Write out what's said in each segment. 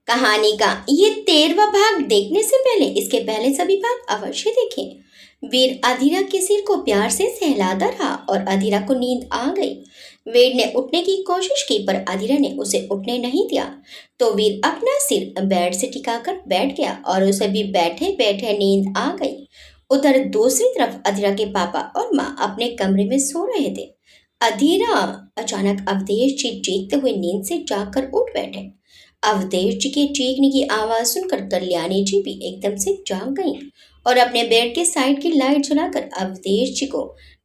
कहानी का ये 13वां भाग देखने से पहले इसके पहले सभी भाग अवश्य देखें। वीर अधीरा के सिर को प्यार से सहलाता रहा और अधीरा को नींद आ गई। वीर ने उठने की कोशिश की पर अधीरा ने उसे उठने नहीं दिया, तो वीर अपना सिर बेड से टिकाकर बैठ गया और उसे भी बैठे बैठे नींद आ गई। उधर दूसरी तरफ अधीरा के पापा और माँ अपने कमरे में सो रहे थे। अधीरा अचानक अवधेश जी चीखते हुए नींद से जागकर उठ बैठे। अवधेश जी के चीखने की आवाज सुनकर कल्याणी जी भी एकदम से जाग गईं और अपने बेड के साइड की लाइट जलाकर अवधेश जी को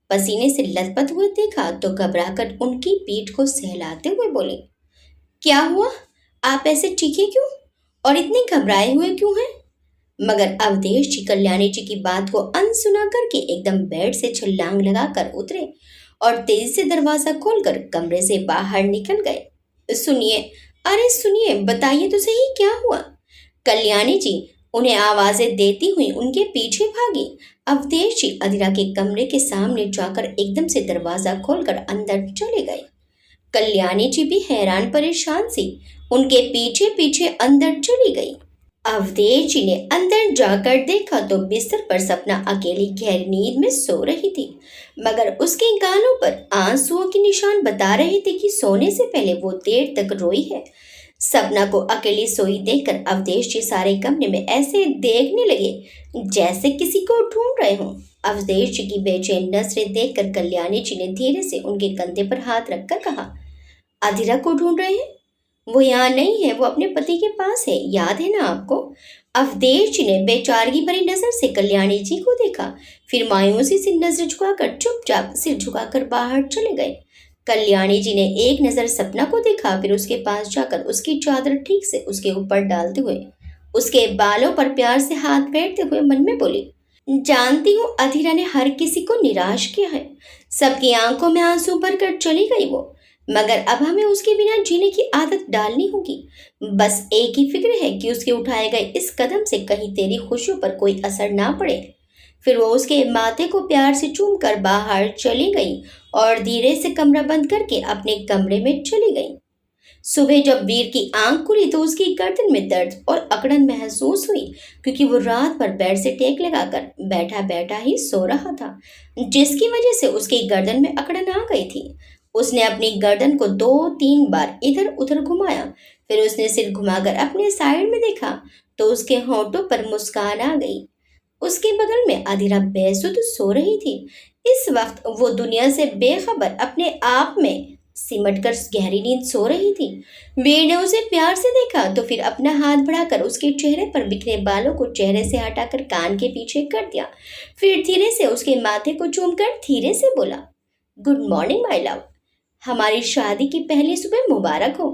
पसीने से लथपथ हुए देखा तो घबराकर उनकी पीठ को सहलाते हुए बोले, क्या हुआ? आप ऐसे चीखे क्यों और इतने घबराए हुए क्यों हैं? मगर अवधेश जी कल्याणी जी की बात को अनसुना करके एकदम बेड से छलांग लगाकर उतरे और तेजी से दरवाजा खोलकर कमरे से बाहर निकल गए। सुनिए, अरे सुनिए, बताइए तो सही क्या हुआ? कल्याणी जी उन्हें आवाजें देती हुई उनके पीछे भागी। अवधेश जी अधीरा के कमरे के सामने जाकर एकदम से दरवाजा खोलकर अंदर चले गए। कल्याणी जी भी हैरान परेशान सी उनके पीछे पीछे अंदर चली गई। अवधेश जी ने अंदर जाकर देखा तो बिस्तर पर सपना अकेली गहरी नींद में सो रही थी, मगर उसके गालों पर आंसुओं के निशान बता रहे थे कि सोने से पहले वो देर तक रोई है। सपना को अकेली सोई देखकर अवधेश जी सारे कमरे में ऐसे देखने लगे जैसे किसी को ढूंढ रहे हों। अवधेश जी की बेचैन नजरें देखकर कल्याणी जी ने धीरे से उनके कंधे पर हाथ रखकर कहा, अधीरा को ढूंढ रहे हैं? वो यहाँ नहीं है, वो अपने पति के पास है, याद है ना आपको? अवधेश जी ने बेचारगी भरी नजर से कल्याणी जी को देखा, फिर मायूसी से नजर झुकाकर चुपचाप सिर झुकाकर बाहर चले गए। कल्याणी जी ने एक नजर सपना को देखा, फिर उसके पास जाकर उसकी चादर ठीक से उसके ऊपर डालते हुए उसके बालों पर प्यार से हाथ फेरते हुए मन में बोली, जानती हूँ अधीरा ने हर किसी को निराश किया है, सबकी आंखों में आंसू भरकर चली गई वो, मगर अब हमें उसके बिना जीने की आदत डालनी होगी। बस एक ही फिक्र है कि उसके उठाए गए इस कदम से कहीं तेरी खुशियों पर कोई असर ना पड़े। फिर वो उसके माथे को प्यार से चूम कर बाहर चली गई और धीरे से कमरा बंद करके अपने कमरे में चली गई। सुबह जब वीर की आंख खुली तो उसकी गर्दन में दर्द और अकड़न महसूस हुई, क्योंकि वो रात भर बेड से टेक लगाकर बैठा बैठा ही सो रहा था, जिसकी वजह से उसकी गर्दन में अकड़न आ गई थी। उसने अपनी गर्दन को 2-3 बार इधर उधर घुमाया, फिर उसने सिर घुमाकर अपने साइड में देखा तो उसके होंठों पर मुस्कान आ गई। उसके बगल में अधीरा बेसुध सो रही थी। इस वक्त वो दुनिया से बेखबर अपने आप में सिमटकर गहरी नींद सो रही थी। वीर ने उसे प्यार से देखा तो फिर अपना हाथ बढ़ाकर उसके चेहरे पर बिखरे बालों को चेहरे से हटाकर कान के पीछे कर दिया, फिर धीरे से उसके माथे को चूमकर धीरे से बोला, गुड मॉर्निंग माय लव, हमारी शादी की पहली सुबह मुबारक हो।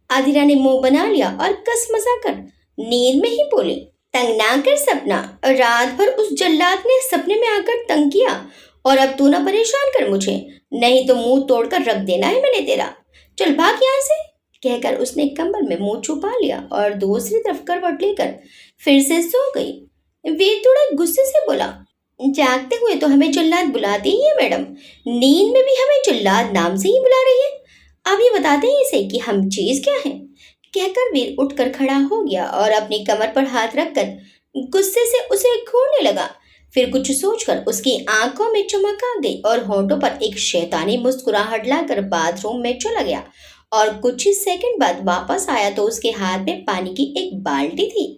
अधीरा ने मुंह बना लिया और कसमसा कर नींद में ही बोली, तंग ना कर सपना, रात भर उस जल्लाद ने सपने में आकर तंग किया और अब तू ना परेशान कर मुझे, नहीं तो मुंह तोड़कर रख देना है मैंने तेरा, चल भाग यहाँ से। कहकर उसने कंबल में मुंह छुपा लिया और दूसरी तरफ करवट लेकर फिर से सो गई। वीर थोड़ा गुस्से से बोला, जागते हुए तो हमें जल्लाद बुलाती ही है मैडम, नींद में भी हमें जल्लाद नाम से ही बुला रही है, अब ये बताते हैं इसे कि हम चीज क्या है। कहकर वीर उठकर खड़ा हो गया और अपनी कमर पर हाथ रखकर गुस्से से उसे घूरने लगा। फिर कुछ सोचकर उसकी आंखों में चमक आ गई और होंठों पर एक शैतानी मुस्कुराहट लाकर बाथरूम में चला गया और कुछ ही सेकंड बाद वापस आया तो उसके हाथ में पानी की एक बाल्टी थी।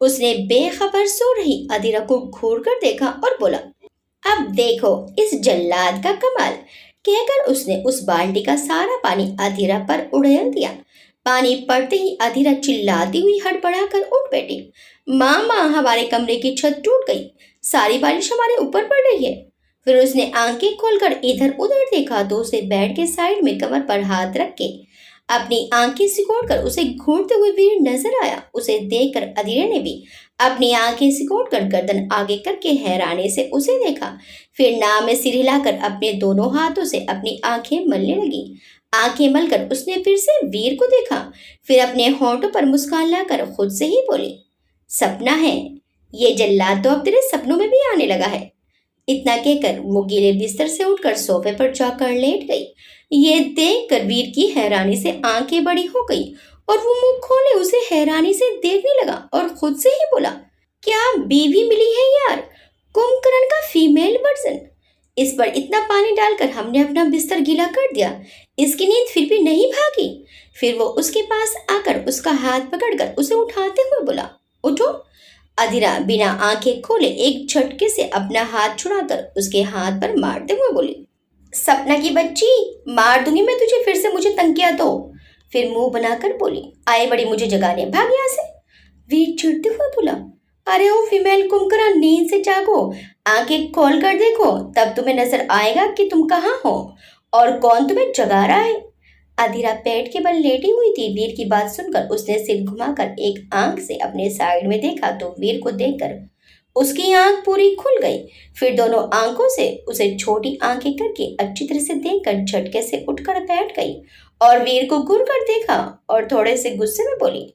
उसने बेखबर सो रही अधीरा को घूर कर देखा और बोला, अब देखो इस जल्लाद का कमाल। कहकर उसने उस बाल्टी का सारा पानी अधीरा पर उड़ेल दिया। पानी पड़ते ही अधीरा चिल्लाती हुई हड़बड़ाकर उठ बैठी, मामा हमारे कमरे की छत टूट गई, सारी बारिश हमारे ऊपर पड़ रही है। फिर उसने आंखें खोलकर इधर उधर देखा तो उसे बेड के साइड में कमर पर हाथ रख के अपनी आंखें सिकोड़कर उसे घूरते हुए वीर नजर आया। उसे देखकर अधीरा ने भी अपनी आंखें सिकोड़कर गर्दन आगे करके हैरानी से उसे देखा, फिर नाव में सिर हिलाकर अपने दोनों हाथों से अपनी आंखें मलने लगी। आंखें मलकर उसने फिर से वीर को देखा, फिर अपने होंठों पर मुस्कान लाकर खुद से ही बोली, सपना है, ये जल्लाद तो अब तेरे सपनों में भी आने लगा है। इतना कहकर वो गीले बिस्तर से उठकर सोफे पर जाकर लेट गई। ये देखकर वीर की हैरानी से आंखें बड़ी हो गई और वो मुंह खोले उसे हैरानी से देखने लगा और खुद से ही बोला, क्या बीवी मिली है यार, कुंभकर्ण का फीमेल वर्जन। इस पर इतना पानी डालकर हमने अपना बिस्तर गीला कर दिया, इसकी नींद फिर भी नहीं भागी। फिर वो उसके पास आकर उसका हाथ पकड़कर उसे उठाते हुए बोला, उठो। अधीरा बिना आंखें खोले एक झटके से अपना हाथ छुड़ाकर उसके हाथ पर मारते हुए बोली, सपना की बच्ची, मार दूंगी मैं तुझे फिर से मुझे तंग किया तो। फिर मुंह बनाकर बोली, आए बड़ी मुझे जगाने, भाग यहाँ से। वीर चिढ़ते हुए बोला, अरे ओ फीमेल कुंभकर्ण, नींद से जागो, आंखें खोल कर देखो, तब तुम्हें नजर आएगा कि तुम कहाँ हो और कौन तुम्हें जगा रहा है। अधीरा पेट के बल लेटी हुई थी। वीर की बात सुनकर उसने सिर घुमाकर एक आंख से अपने साइड में देखा तो वीर को देखकर उसकी आंख पूरी खुल गई। फिर दोनों आंखों से उसे छोटी आंखें करके अच्छी तरह से देखकर झटके से उठकर बैठ गई और वीर को घूर कर देखा और थोड़े से गुस्से में बोली,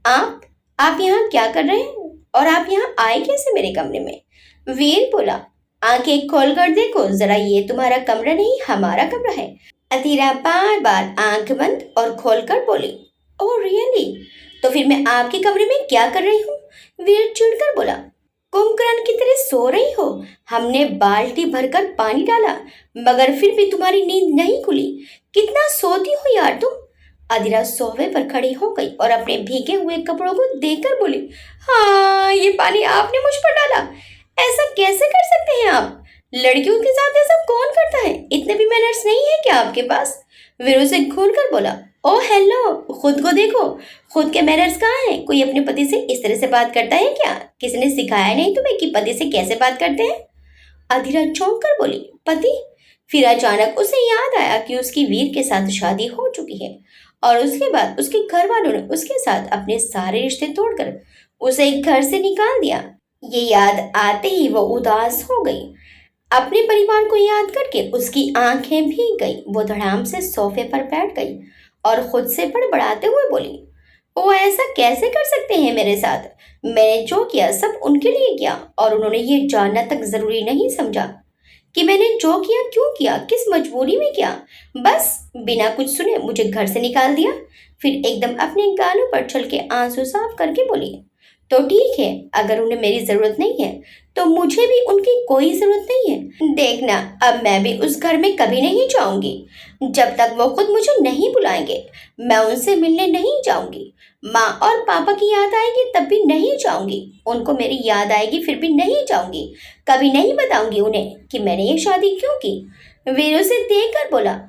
आप यहाँ क्या कर रहे हैं और आप यहाँ आए कैसे मेरे कमरे में। वीर बोला, आंखें खोल कर देखो जरा, ये तुम्हारा कमरा नहीं हमारा कमरा है। अधीरा बार बार आंख बंद और खोलकर बोली, ओह रियली, तो फिर मैं आपके कमरे में क्या कर रही हूँ। वीर चिढ़कर बोला, कुंभकर्ण की तरह सो रही हो, हमने बाल्टी भरकर पानी डाला मगर फिर भी तुम्हारी नींद नहीं खुली, कितना सोती हो यार तुम। अधीरा सोफे पर खड़ी हो गई और अपने भीगे हुए कपड़ों को देखकर बोली, हाँ ये पानी आपने मुझ पर डाला, ऐसा कैसे कर सकते हैं आप, लड़कियों के साथ ऐसा कौन करता है, इतने भी मैनर्स नहीं है क्या आपके पास। वीर उसे घूर कर बोला, ओ हेलो, खुद को देखो, खुद के मैनर्स कहाँ हैं, कोई अपने पति से इस तरह से बात करता है क्या, किसी ने सिखाया नहीं तुम्हें कि पति से कैसे बात करते हैं। अधीरा चौंक कर बोली, पति। फिर अचानक उसे याद आया कि उसकी वीर के साथ शादी हो चुकी है और उसके बाद उसके घर वालों ने उसके साथ अपने सारे रिश्ते तोड़कर उसे घर से निकाल दिया। ये याद आते ही वो उदास हो गई। अपने परिवार को याद करके उसकी आंखें भीग गई। वो धड़ाम से सोफे पर बैठ गई और खुद से बड़बड़ाते हुए बोली, वो ऐसा कैसे कर सकते हैं मेरे साथ, मैंने जो किया सब उनके लिए किया और उन्होंने ये जानना तक जरूरी नहीं समझा कि मैंने जो किया क्यों किया, किस मजबूरी में किया, बस बिना कुछ सुने मुझे घर से निकाल दिया। फिर एकदम अपने गालों पर छल के आंसू साफ करके बोली, तो ठीक है, अगर उन्हें मेरी जरूरत नहीं है तो मुझे भी उनकी कोई जरूरत नहीं है। देखना, अब मैं भी उस घर में कभी नहीं जाऊंगी, जब तक वो खुद मुझे नहीं बुलाएंगे मैं उनसे मिलने नहीं जाऊंगी। माँ और पापा की याद आएगी तब भी नहीं जाऊंगी, उनको मेरी याद आएगी फिर भी नहीं जाऊंगी, कभी नहीं बताऊंगी उन्हें कि मैंने ये शादी क्यों की। वीरू से देखकर बोला,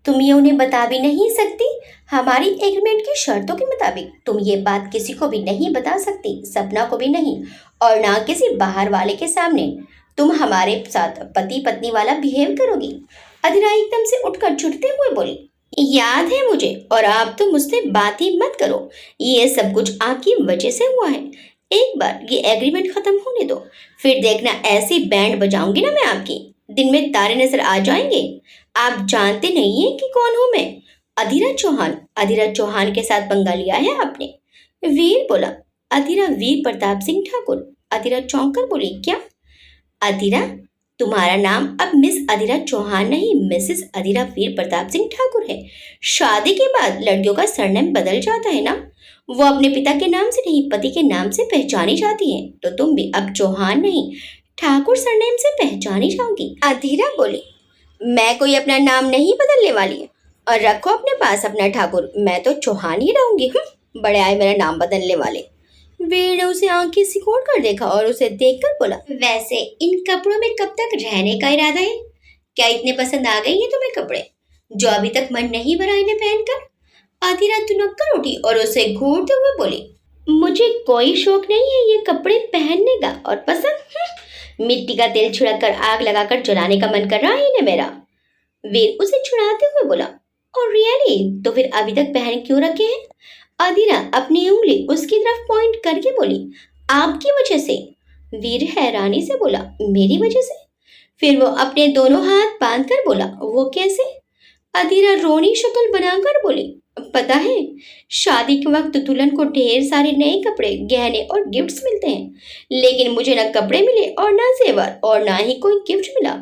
तुम ये उन्हें बता भी नहीं सकती, हमारी एग्रीमेंट की शर्तों के मुताबिक तुम ये बात किसी को भी नहीं बता सकती, सपना को भी नहीं और ना किसी बाहर वाले के सामने। तुम हमारे साथ पति पत्नी वाला बिहेव करोगी। अधीरा एकदम से उठकर छुटते हुए बोली, याद है मुझे, और आप तो मुझसे बात ही मत करो, ये सब कुछ आपकी वजह से हुआ है। एक बार ये एग्रीमेंट खत्म होने दो, फिर देखना ऐसी बैंड बजाऊंगी ना मैं आपकी, दिन में तारे नजर आ जाएंगे। आप जानते नहीं है कि कौन हूं मैं, अधीरा चौहान। अधीरा चौहान के साथ पंगा लिया है आपने। वीर बोला, अधीरा वीर प्रताप सिंह ठाकुर। अधीरा चौंक कर बोली, क्या। अधीरा, तुम्हारा नाम अब मिस अधीरा चौहान नहीं, मिसेस अधीरा वीर प्रताप सिंह ठाकुर है। शादी के बाद लड़कियों का सरनेम बदल जाता है ना, वो अपने पिता के नाम से नहीं पति के नाम से पहचानी जाती है, तो तुम भी अब चौहान नहीं ठाकुर सरनेम से पहचानी जाओगी। अधीरा बोली, मैं कोई अपना नाम नहीं बदलने वाली, और रखो अपने पास अपना ठाकुर, मैं तो चौहान ही रहूंगी। बड़े आए मेरा नाम बदलने वाले। वीर ने उसे आंखें सिकोड़ कर देखा और उसे देखकर बोला, वैसे इन कपड़ों में कब तक रहने का इरादा है, क्या इतने पसंद आ गई है तुम्हें कपड़े जो अभी तक मन नहीं भरा इन्हें पहनकर। अधीरा तुनक कर उठी और उसे घूरते हुए बोली, मुझे कोई शौक नहीं है ये कपड़े पहनने का, और पसंद, मिट्टी का तेल छिड़क कर आग लगाकर जलाने का मन कर रहा है इन्हें मेरा। वीर उसे छुड़ाते हुए बोला, और रियली, तो फिर अभी तक पहन क्यों रखे हैं। अधीरा अपनी उंगली उसकी तरफ पॉइंट करके बोली, आपकी वजह से। वीर हैरानी से बोला, मेरी वजह से। फिर वो अपने दोनों हाथ बांध कर बोला, वो कैसे। अधीरा रोनी शक्ल बनाकर बोली, पता है, शादी के वक्त दुल्हन को ढेर सारे नए कपड़े, गहने और गिफ्ट्स मिलते हैं, लेकिन मुझे ना कपड़े मिले और ना जेवर और ना ही कोई गिफ्ट मिला।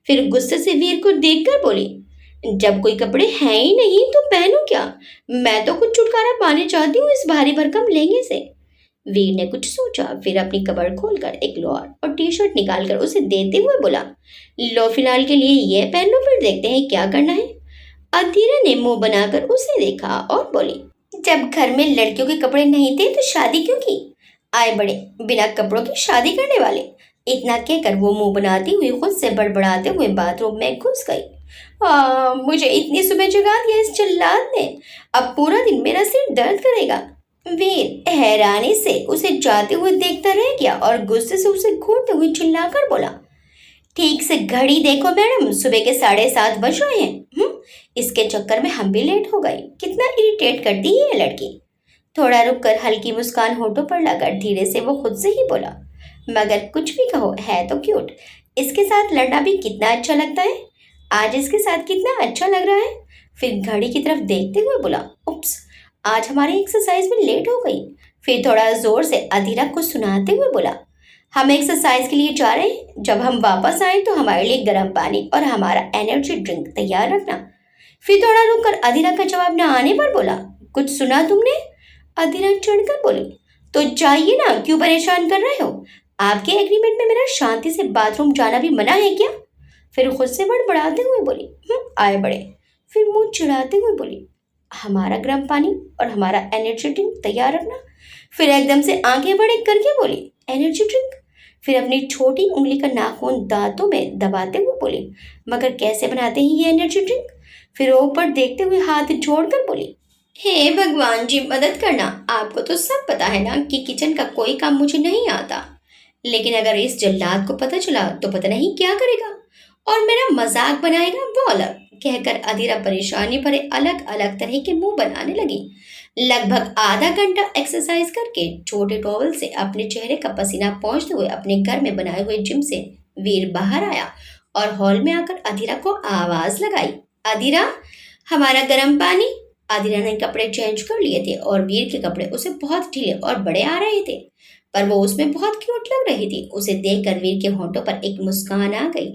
फिर गुस्से से वीर को देखकर बोली, जब कोई कपड़े हैं ही नहीं तो पहनूं क्या? मैं तो कुछ छुटकारा पाने चाहती हूँ इस भारी भरकम लहंगे से। वीर ने कुछ सोचा, फिर अपनी कबर्ड खोलकर एक लोअर और टी शर्ट निकालकर उसे देते हुए बोला, लो फिलहाल के लिए ये पहन लो, फिर देखते हैं क्या करना है। अधीरा ने मुंह बनाकर उसे देखा और बोली, जब घर में लड़कियों के कपड़े नहीं थे तो शादी क्यों की? आए बड़े बिना कपड़ों की शादी करने वाले। इतना कहकर वो मुंह बनाती हुई खुद से बड़बड़ाते हुए बाथरूम में घुस गई। मुझे इतनी सुबह जगा दिया इस जल्लाद ने, अब पूरा दिन मेरा सिर दर्द करेगा। वीर हैरानी से उसे जाते हुए देखता रह गया और गुस्से से उसे घूरते हुए चिल्लाकर बोला, ठीक से घड़ी देखो मैडम, सुबह के 7:30 बज रहे हैं। इसके चक्कर में हम भी लेट हो गए। कितना इरिटेट करती है ये लड़की। थोड़ा रुककर हल्की मुस्कान होठों पर लाकर धीरे से वो खुद से ही बोला, मगर कुछ भी कहो है तो क्यूट। इसके साथ लड़ना भी कितना अच्छा लगता है। आज इसके साथ कितना अच्छा लग रहा है। फिर घड़ी की तरफ देखते हुए बोला, उप्स, आज हमारी एक्सरसाइज में लेट हो गई। फिर थोड़ा जोर से अधीरा को सुनाते हुए बोला, हम एक्सरसाइज के लिए जा रहे हैं। जब हम वापस आए तो हमारे लिए गर्म पानी और हमारा एनर्जी ड्रिंक तैयार रखना। फिर थोड़ा रुककर अधीरा का जवाब न आने पर बोला, कुछ सुना तुमने? अधीरा चढ़कर बोली, तो जाइए ना, क्यों परेशान कर रहे हो? आपके एग्रीमेंट में मेरा शांति से बाथरूम जाना भी मना है क्या? फिर खुद से बड़बड़ाते हुए बोली, आए बड़े। फिर मुंह चिढ़ाते हुए बोली, हमारा गर्म पानी और हमारा एनर्जी ड्रिंक तैयार रखना। फिर एकदम से आंखें बड़े करके बोली, एनर्जी ड्रिंक? फिर अपनी छोटी उंगली का नाखून दांतों में दबाते हुए बोली, मगर कैसे बनाते हैं ये एनर्जी ड्रिंक? फिर ऊपर देखते हुए हाथ जोड़कर बोली, हे भगवान जी मदद करना। आपको तो सब पता है ना कि किचन का कोई काम मुझे नहीं आता, लेकिन अगर इस जल्लाद को पता चला तो पता नहीं क्या करेगा और मेरा मजाक बनाएगा वो अलग। कहकर अधीरा परेशानी भरे अलग अलग तरह के मुंह बनाने लगी। लगभग आधा घंटा एक्सरसाइज करके छोटे टॉवल से अपने चेहरे का पसीना पोंछते हुए अपने घर में बनाए हुए जिम से वीर बाहर आया और हॉल में आकर अधीरा को आवाज लगाई, अधीरा, हमारा गर्म पानी। अधीरा ने कपड़े चेंज कर लिए थे और वीर के कपड़े उसे बहुत ढीले और बड़े आ रहे थे, पर वो उसमें बहुत क्यूट लग रही थी। उसे देखकर वीर के होंठों पर एक मुस्कान आ गई।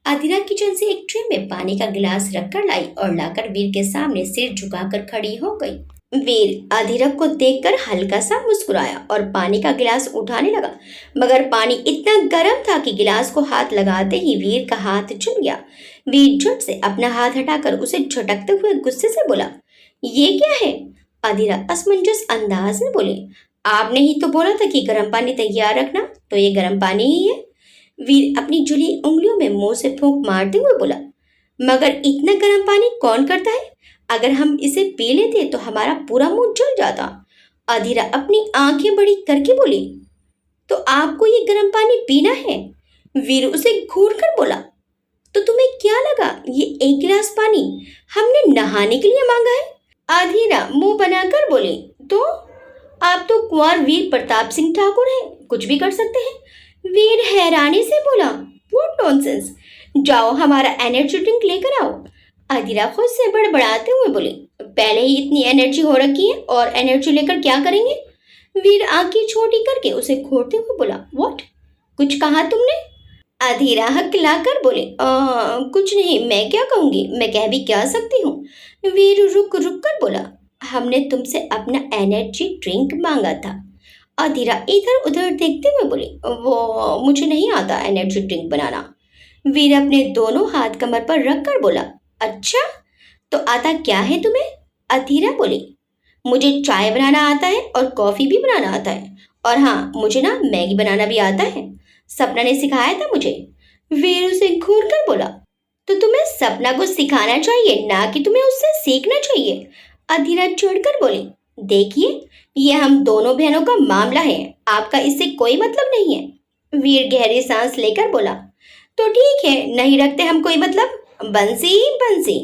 अधीरा किचन से एक ट्रे में पानी का गिलास रखकर लाई और लाकर वीर के सामने सिर झुकाकर खड़ी हो गई। वीर अधीरा को देखकर हल्का सा मुस्कुराया और पानी का गिलास उठाने लगा, मगर पानी इतना गर्म था कि गिलास को हाथ लगाते ही वीर का हाथ जल गया। वीर झट से अपना हाथ हटाकर उसे झटकते हुए गुस्से से बोला, ये क्या है? अधीरा असमंजस अंदाज में बोली, आपने ही तो बोला था कि गर्म पानी तैयार रखना, तो ये गर्म पानी ही है। वीर अपनी जुली उंगलियों में मुंह से फूंक मारते हुए बोला, मगर इतना गर्म पानी कौन करता है? अगर हम इसे पी लेते तो हमारा पूरा मुंह जल जाता। अधीरा अपनी आंखें बड़ी करके बोली, तो आपको ये गर्म पानी पीना है? वीर उसे घूर कर बोला, तो तुम्हें क्या लगा ये एक गिलास पानी हमने नहाने के लिए मांगा है? अधीरा मुंह बनाकर बोली, तो आप तो कुंवर वीर प्रताप सिंह ठाकुर हैं, कुछ भी कर सकते हैं। वीर हैरानी से बोला, व्हाट नॉनसेंस, जाओ हमारा एनर्जी ड्रिंक लेकर आओ। अधीरा खुद से बड़बड़ाते हुए बोली, पहले ही इतनी एनर्जी हो रखी है और एनर्जी लेकर क्या करेंगे? वीर आंखें छोटी करके उसे घूरते हुए बोला, व्हाट, कुछ कहा तुमने? अधीरा हकलाकर बोले, कुछ नहीं, मैं क्या कहूंगी, मैं कह भी क्या सकती हूँ। वीर रुक रुक कर बोला, हमने तुमसे अपना एनर्जी ड्रिंक मांगा था। अधीरा इधर उधर देखते हुए बोली, वो मुझे नहीं आता एनर्जी ड्रिंक बनाना। वीर अपने दोनों हाथ कमर पर रख कर बोला, अच्छा तो आता क्या है तुम्हें? अधीरा बोली, मुझे चाय बनाना आता है और कॉफी भी बनाना आता है, और हाँ मुझे ना मैगी बनाना भी आता है, सपना ने सिखाया था मुझे। वीर उसे घूर कर बोला, तो तुम्हें सपना को सिखाना चाहिए, ना कि तुम्हें उससे सीखना चाहिए। अधीरा चिढ़कर बोली, देखिए ये हम दोनों बहनों का मामला है, आपका इससे कोई मतलब नहीं है। वीर गहरी सांस लेकर बोला, तो ठीक है, नहीं रखते हम कोई मतलब। बंसी बंसी।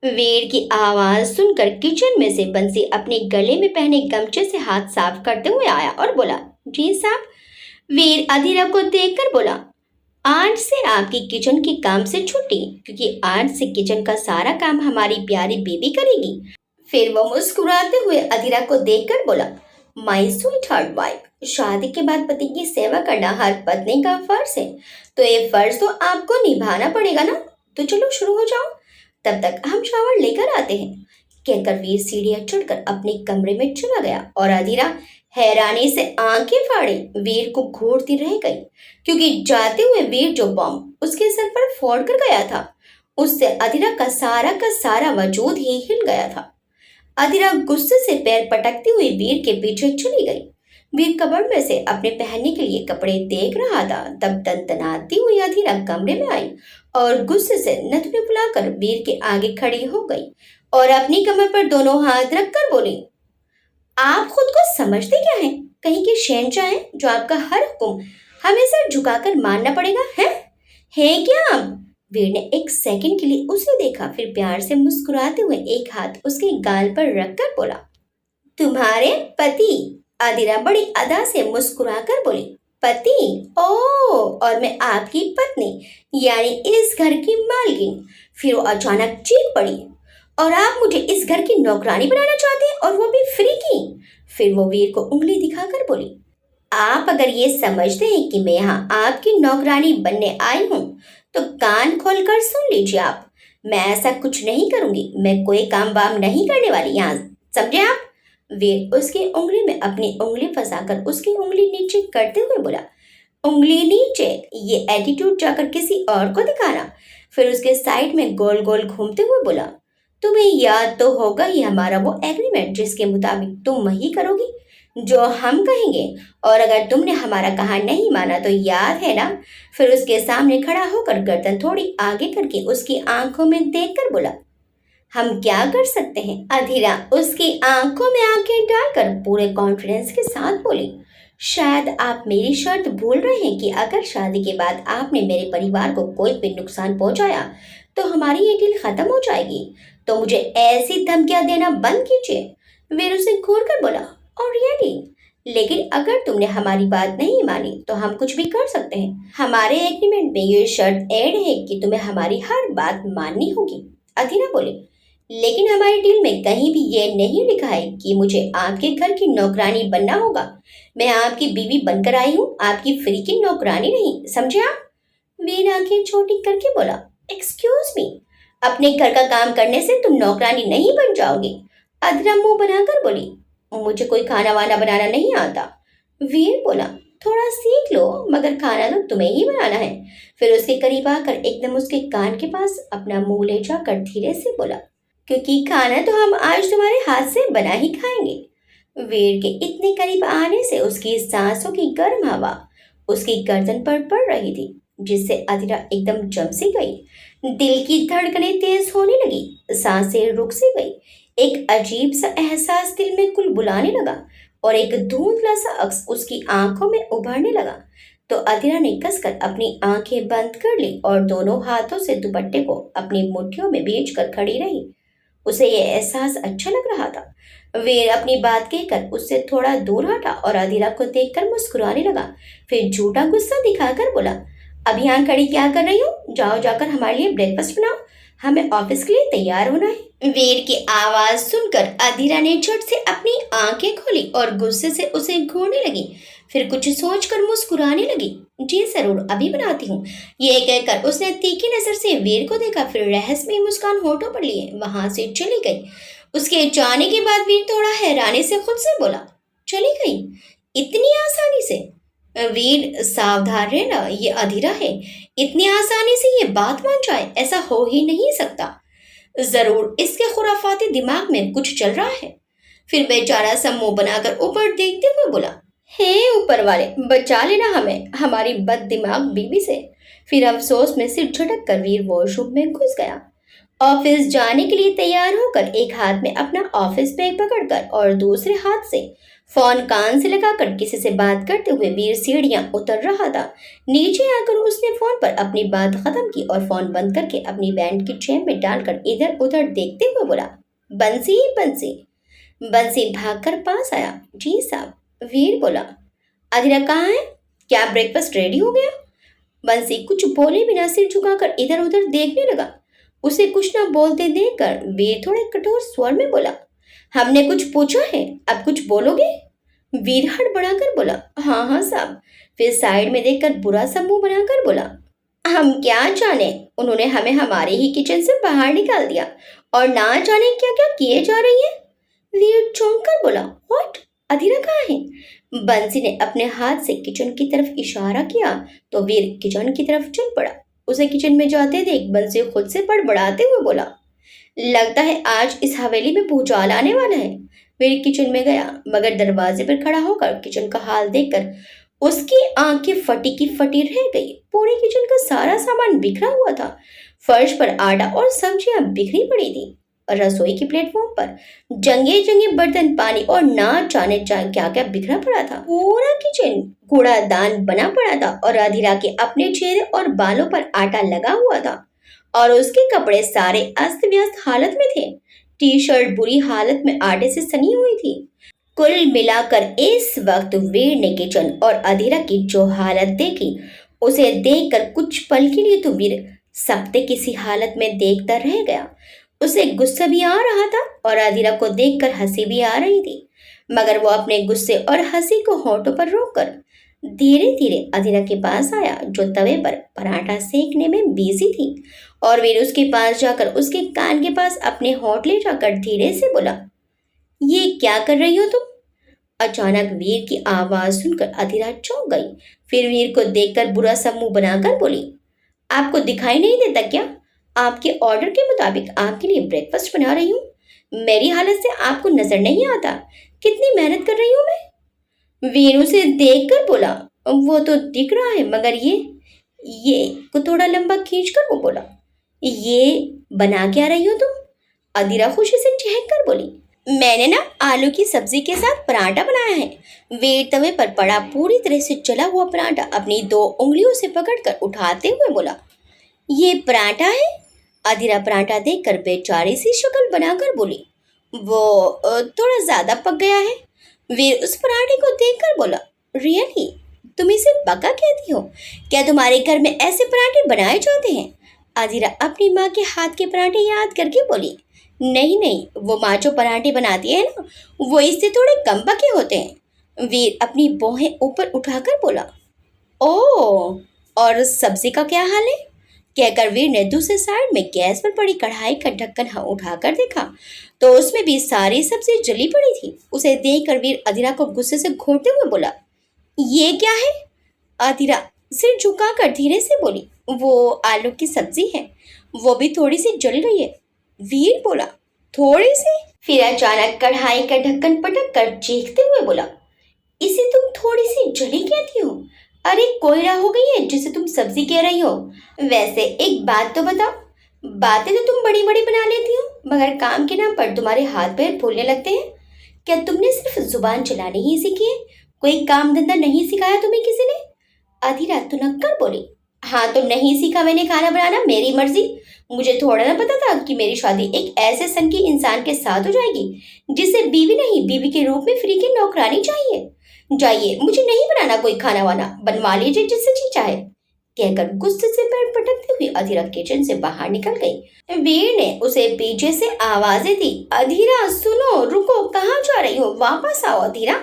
वीर की आवाज सुनकर किचन में से बंसी अपने गले में पहने गमछे से हाथ साफ करते हुए आया और बोला, जी साहब। वीर अधीरा को देखकर बोला, आज से आपकी किचन के काम से छुट्टी, क्योंकि आज से किचन का सारा काम हमारी प्यारी बेबी करेगी। फिर वो मुस्कुराते हुए अधीरा को देखकर बोला, माई स्वीट हार्ट वाइफ, शादी के बाद पति की सेवा करना हर पत्नी का फर्ज है, तो ये फर्ज तो आपको निभाना पड़ेगा ना। तो चलो शुरू हो जाओ। तब तक हम शावर लेकर आते हैं, कहकर वीर सीढ़ियां चढ़कर अपने कमरे में चला गया और अधीरा हैरानी से आंखें फाड़े वीर को घूरती रह गई, क्योंकि जाते हुए वीर जो बॉम्ब उसके सर पर फोड़ कर गया था, उससे अधीरा का सारा वजूद ही हिल गया था। अधीरा गुस्से से पैर पटकती हुई वीर के पीछे चली गई। वीर कबर्ड में से अपने पहनने के लिए कपड़े देख रहा था, तब तनतनाती हुई अधीरा कमरे में आई और गुस्से से नथुने फुलाकर वीर के आगे खड़ी हो गई और अपनी कमर पर दोनों हाथ रखकर बोली, आप खुद को समझते क्या हैं? कहीं के शहंशाह हैं जो आपका हर हुक्म हमें सर झुकाकर मानना पड़ेगा है क्या आप? वीर ने एक सेकंड के लिए उसे देखा, फिर प्यार से मुस्कुराते हुए एक हाथ उसके गाल पर रखकर बोला, तुम्हारे पति? आदिरा बड़ी अदा से मुस्कुराकर बोली, पति? ओ, और मैं आपकी पत्नी यानी इस घर की मालकिन। फिर वो अचानक चीख पड़ी, और आप मुझे इस घर की नौकरानी बनाना चाहते हैं, और वो भी फ्री की? फिर वो वीर को उंगली दिखाकर बोली, आप अगर ये समझते हैं कि मैं यहाँ आपकी नौकरानी बनने आई हूँ तो कान खोलकर सुन लीजिए आप, मैं ऐसा कुछ नहीं करूंगी। मैं कोई काम वाम नहीं करने वाली यहाँ, समझे आप? वीर उसकी उंगली में अपनी उंगली फंसाकर उसकी उंगली नीचे करते हुए बोला, उंगली नीचे? ये एटीट्यूड जाकर किसी और को दिखाना। फिर उसके साइड में गोल गोल घूमते हुए बोला, तुम्हें याद तो होगा ही हमारा वो एग्रीमेंट जिसके मुताबिक तुम वही करोगी जो हम कहेंगे, और अगर तुमने हमारा कहा नहीं माना तो याद है ना? फिर उसके सामने खड़ा होकर गर्दन थोड़ी आगे करके उसकी आंखों में देखकर बोला, हम क्या कर सकते हैं? अधीरा उसकी आंखों में आंखें डालकर पूरे कॉन्फिडेंस के साथ बोली, शायद आप मेरी शर्त भूल रहे हैं कि अगर शादी के बाद आपने मेरे परिवार को कोई भी नुकसान पहुंचाया तो हमारी ये डील खत्म हो जाएगी, तो मुझे ऐसी धमकियां देना बंद कीजिए। वीर उसे घूर कर बोला, और रियली? लेकिन अगर तुमने हमारी बात नहीं मानी तो हम कुछ भी कर सकते हैं। हमारे एग्रीमेंट में ये शर्त ऐड है कि तुम्हें हमारी हर बात माननी होगी। अधीरा बोली, लेकिन हमारी डील में कहीं भी ये नहीं लिखा है कि मुझे आपके घर की नौकरानी बनना होगा। मैं आपकी बीवी बनकर आई हूँ, आपकी फ्री की नौकरानी नहीं, समझे आप? वीर आंखें छोटी करके बोला, एक्सक्यूज मी, अपने घर का काम करने से तुम नौकरानी नहीं बन जाओगी। अधीरा मुंह बनाकर बोली, मुझे कोई खाना वाना बनाना नहीं आता। वीर बोला, थोड़ा सीख लो, मगर खाना तो तुम्हें ही बनाना है। फिर उसके करीब आकर एकदम उसके कान के पास अपना मुंह ले जाकर धीरे से बोला, क्योंकि खाना तो हम आज तुम्हारे हाथ से बना ही खाएंगे। वीर के इतने करीब आने से उसकी सांसों की गर्म हवा उसकी गर्दन पर पड़ रही थी, जिससे अधीरा एकदम जम सी गई। दिल की धड़कनें तेज होने लगी, सांसें रुक सी गई। एक अजीब सा एहसास दिल में कुल बुलाने लगा और एक धुंधला सा अक्स उसकी आंखों में उभरने लगा। तो अधीरा ने कसकर अपनी आंखें बंद कर ली और दोनों हाथों से दुपट्टे को अपनी मुट्ठियों में भींच कर खड़ी रही। उसे यह एहसास अच्छा लग रहा था। वीर अपनी बात कहकर उससे थोड़ा दूर हटा और अधीरा को देखकर मुस्कुराने लगा। फिर झूठा गुस्सा दिखाकर बोला, अब यहाँ खड़ी क्या कर रही हो? जाओ जाकर हमारे लिए ब्रेकफास्ट बनाओ, हमें ऑफिस के लिए तैयार होना है। वीर की आवाज सुनकर अधीरा ने झट से अपनी आंखें खोली और गुस्से से उसे घूरने लगी। फिर कुछ सोचकर मुस्कुराने लगी, जी जरूर, अभी बनाती हूँ। ये कहकर उसने तीखी नजर से वीर को देखा, फिर रहस्यमय मुस्कान होठों पर लिए वहां से चली गई। उसके जाने के बाद वीर थोड़ा हैरानी से खुद से बोला, चली गई इतनी आसानी से? वीर सावधान रहना, ये अधीरा है, इतनी आसानी से ये बात मान जाए ऐसा हो ही नहीं सकता। जरूर इसके खुराफाती दिमाग में कुछ चल रहा है। फिर बेचारा सा मुंह बनाकर ऊपर देखते हुए बोला, हे ऊपर वाले, बचा लेना हमें हमारी बद दिमाग बीवी से। फिर अफसोस में सिर झटक कर वीर वॉशरूम में घुस गया। ऑफिस जाने के लिए तैयार होकर एक हाथ में अपना ऑफिस बैग पकड़कर और दूसरे हाथ से फोन कान से लगाकर किसी से बात करते हुए वीर सीढ़ियां उतर रहा था। नीचे आकर उसने फोन पर अपनी बात खत्म की और फोन बंद करके अपनी बैंड की जेब में डालकर इधर उधर देखते हुए बोला, बंसी बंसी। बंसी भागकर पास आया, जी साहब। वीर बोला, अधीरा कहाँ है? क्या ब्रेकफास्ट रेडी हो गया? बंसी कुछ बोले बिना सिर झुकाकर इधर उधर देखने लगा। उसे कुछ न बोलते देखकर वीर थोड़े कठोर स्वर में बोला, हमने कुछ पूछा है, अब कुछ बोलोगे? वीर हड़बड़ाकर बोला, हाँ हाँ साहब। फिर साइड में देखकर बुरा सा मुंह बनाकर बोला, हम क्या जाने, उन्होंने हमें हमारे ही किचन से बाहर निकाल दिया और ना जाने क्या क्या किए जा रही है। वीर चौंक कर बोला, व्हाट? अधीरा कहाँ है? बंसी ने अपने हाथ से किचन की तरफ इशारा किया तो वीर किचन की तरफ चल पड़ा। उसे किचन में जाते देख बंसी खुद से बड़बड़ाते हुए बोला, लगता है आज इस हवेली में भूचाल आने वाला है। वीर किचन में गया मगर दरवाजे पर खड़ा होकर किचन का हाल देखकर उसकी आंखें फटी की फटी रह गई। पूरे किचन का सारा सामान बिखरा हुआ था। फर्श पर आटा और सब्जियां बिखरी पड़ी थी। रसोई के प्लेटफॉर्म पर जंगे जंगे बर्तन, पानी और ना जाने क्या क्या बिखरा पड़ा था। पूरा किचन कूड़ादान बना पड़ा था और राधिका के अपने चेहरे और बालों पर आटा लगा हुआ था और उसके कपड़े सारे अस्त व्यस्त हालत में थे। टी शर्ट बुरी हालत में आटे से सनी हुई थी। कुल मिलाकर इस वक्त वीर ने किचन और अधीरा की जो हालत देखी, उसे देखकर कुछ पल के लिए तो वीर सख्ते किसी हालत में देखता रह गया। उसे गुस्सा भी आ रहा था और अधीरा को देखकर हंसी भी आ रही थी, मगर वो अपने गुस्से और हंसी को होठों पर रोककर धीरे धीरे अधीरा के पास आया, जो तवे पर पराठा सेकने में बिजी थी। और वीर उसके पास जाकर उसके कान के पास अपने होठ ले जाकर धीरे से बोला, ये क्या कर रही हो तुम? अचानक वीर की आवाज सुनकर अधीरा चौंक गई। फिर वीर को देखकर बुरा सा मुंह बनाकर बोली, आपको दिखाई नहीं देता क्या? आपके ऑर्डर के मुताबिक आपके लिए ब्रेकफास्ट बना रही हूँ। मेरी हालत से आपको नजर नहीं आता कितनी मेहनत कर रही हूँ मैं? वीर उसे देखकर बोला, वो तो दिख रहा है, मगर ये को थोड़ा लंबा खींचकर वो बोला, ये बना क्या रही हो तुम? अधीरा खुशी से चहक कर बोली, मैंने ना आलू की सब्जी के साथ पराठा बनाया है। वीर तवे पर पड़ा पूरी तरह से जला हुआ पराठा अपनी 2 उंगलियों से पकड़कर उठाते हुए बोला, ये पराठा है? अधीरा पराठा देखकर बेचारी सी शक्ल बनाकर बोली, वो थोड़ा ज्यादा पक गया है। वीर उस पराठे को देखकर बोला, रियली? तुम इसे पका कहती हो? क्या तुम्हारे घर में ऐसे पराठे बनाए जाते हैं? अधीरा अपनी माँ के हाथ के पराठे याद करके बोली, नहीं नहीं, वो माँ जो पराठे बनाती है ना, वो इससे थोड़े कम पके होते हैं। वीर अपनी भौहें ऊपर उठाकर बोला, ओह, और सब्जी का क्या हाल है? कहकर वीर ने दूसरे साइड में गैस पर पड़ी कढ़ाई का ढक्कन उठाकर देखा तो उसमें भी सारी सब्जी जली पड़ी थी। उसे देखकर वीर अधीरा को गुस्से से घूरते हुए बोला, ये क्या है? अधीरा सिर झुकाकर धीरे से बोली, वो आलू की सब्जी है, वो भी थोड़ी सी जल गई है। वीर बोला, थोड़ी सी? फिर अचानक कढ़ाई का ढक्कन पटक कर चीखते हुए बोला, इसे तुम थोड़ी सी जली कहती हो? अरे कोयला हो गई है जिसे तुम सब्जी कह रही हो। वैसे एक बात तो बताओ, बातें तो तुम बड़ी बड़ी बना लेती हो, मगर काम के नाम पर तुम्हारे हाथ पैर फूलने लगते हैं। क्या तुमने सिर्फ जुबान चलानी ही सीखी है? कोई काम धंधा नहीं सिखाया तुम्हें किसी ने? अधीरा तुनक्कर बोली, हाँ तो नहीं सीखा मैंने खाना बनाना, मेरी मर्जी। मुझे थोड़ा ना पता था कि मेरी शादी एक ऐसे सन के इंसान के साथ हो जाएगी जिसे बीवी नहीं, बीवी के रूप में फ्री की नौकरानी चाहिए। जाइए, मुझे नहीं बनाना कोई खाना वाना, बनवा लीजिए जिससे जी चाहे। कहकर गुस्से से पैर पटकती हुई अधीरा किचन से बाहर निकल गई। वीर ने उसे पीछे से आवाजें दी, अधीरा सुनो, रुको, कहाँ जा रही हो? वापस आओ अधीरा।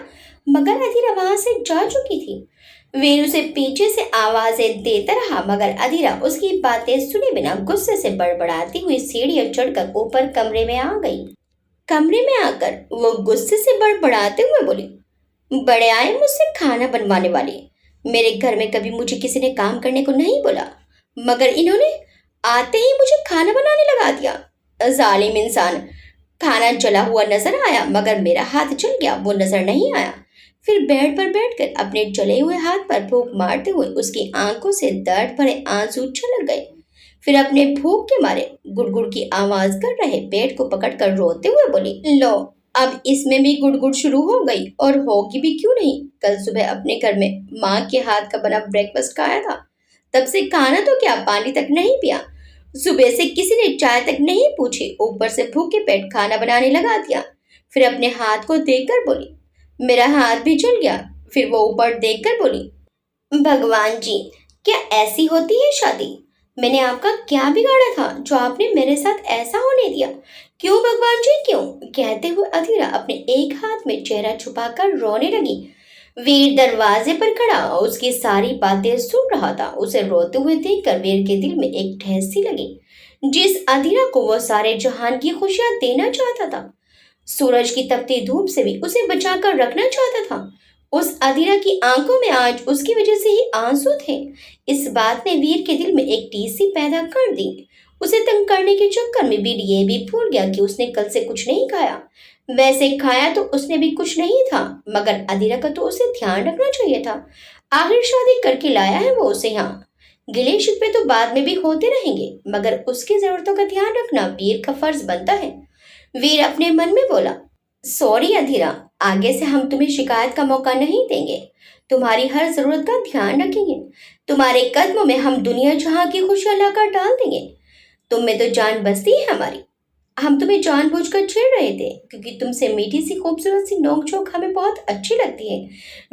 मगर अधीरा वहां से जा चुकी थी। वीर उसे पीछे से आवाजें देता रहा, मगर अधीरा उसकी बातें सुने बिना गुस्से से बड़बड़ाती हुई सीढ़ियां चढ़कर ऊपर कमरे में आ गई। कमरे में आकर वो गुस्से से बड़बड़ाते हुए बोली, बड़े आए मुझसे खाना बनवाने वाले। मेरे घर में कभी मुझे किसी ने काम करने को नहीं बोला, मगर इन्होंने आते ही मुझे खाना बनाने लगा दिया। जालिम इंसान। खाना जला हुआ नजर आया, मगर मेरा हाथ जल गया वो नजर नहीं आया। फिर बेड पर बैठकर अपने जले हुए हाथ पर फूंक मारते हुए उसकी आंखों से दर्द भरे आंसू छलक गए। फिर अपने भूख के मारे गुड़गुड़ की आवाज कर रहे पेट को पकड़कर रोते हुए बोली, लो, अब इसमें भी गुड़गुड़ शुरू हो गई, और होगी भी क्यों नहीं। कल सुबह अपने घर में माँ के हाथ का बना ब्रेकफास्ट खाया था, तब से खाना तो क्या पानी तक नहीं पिया। सुबह से किसी ने चाय तक नहीं पूछी, ऊपर से भूखे पेट खाना बनाने लगा दिया। फिर अपने हाथ को देखकर बोली, मेरा हाथ भी जल गया। फिर वो ऊपर देखकर बोली, भगवान जी, क्या ऐसी होती है शादी? मैंने आपका क्या बिगाड़ा था जो आपने मेरे साथ ऐसा होने दिया? क्यों भगवान जी क्यों? कहते हुए अधीरा अपने एक हाथ में चेहरा छुपाकर रोने लगी। वीर दरवाजे पर खड़ा उसकी सारी बातें सुन रहा था। उसे रोते हुए देखकर वीर के दिल में एक ठेस सी लगी। जिस अधीरा को वो सारे जहान की खुशियां देना चाहता था, सूरज की तपती धूप से भी उसे बचाकर रखना चाहता था, उस अधीरा की आंखों में आज उसकी वजह से ही आंसू थे। इस बात ने वीर के दिल में एक टीस सी पैदा कर दी। उसे तंग करने के चक्कर में वीर ये भी भूल गया कि उसने कल से कुछ नहीं खाया। वैसे खाया तो उसने भी कुछ नहीं था, मगर अधीरा का तो उसे ध्यान रखना चाहिए था। आखिर शादी करके लाया है वो उसे यहाँ। गिले शिकवे तो बाद में भी होते रहेंगे, मगर उसकी जरूरतों का ध्यान रखना वीर का फर्ज बनता है। वीर अपने मन में बोला, सॉरी अधीरा, आगे से हम तुम्हें शिकायत का मौका नहीं देंगे। तुम्हारी हर जरूरत का ध्यान रखेंगे। तुम्हारे कदमों में हम दुनिया जहां की खुशियां लाकर डाल देंगे। तुम में तो जान बसती है हमारी। हम तुम्हें जानबूझकर छेड़ रहे थे क्योंकि तुमसे मीठी सी खूबसूरत सी नोक-झोंक हमें बहुत अच्छी लगती है।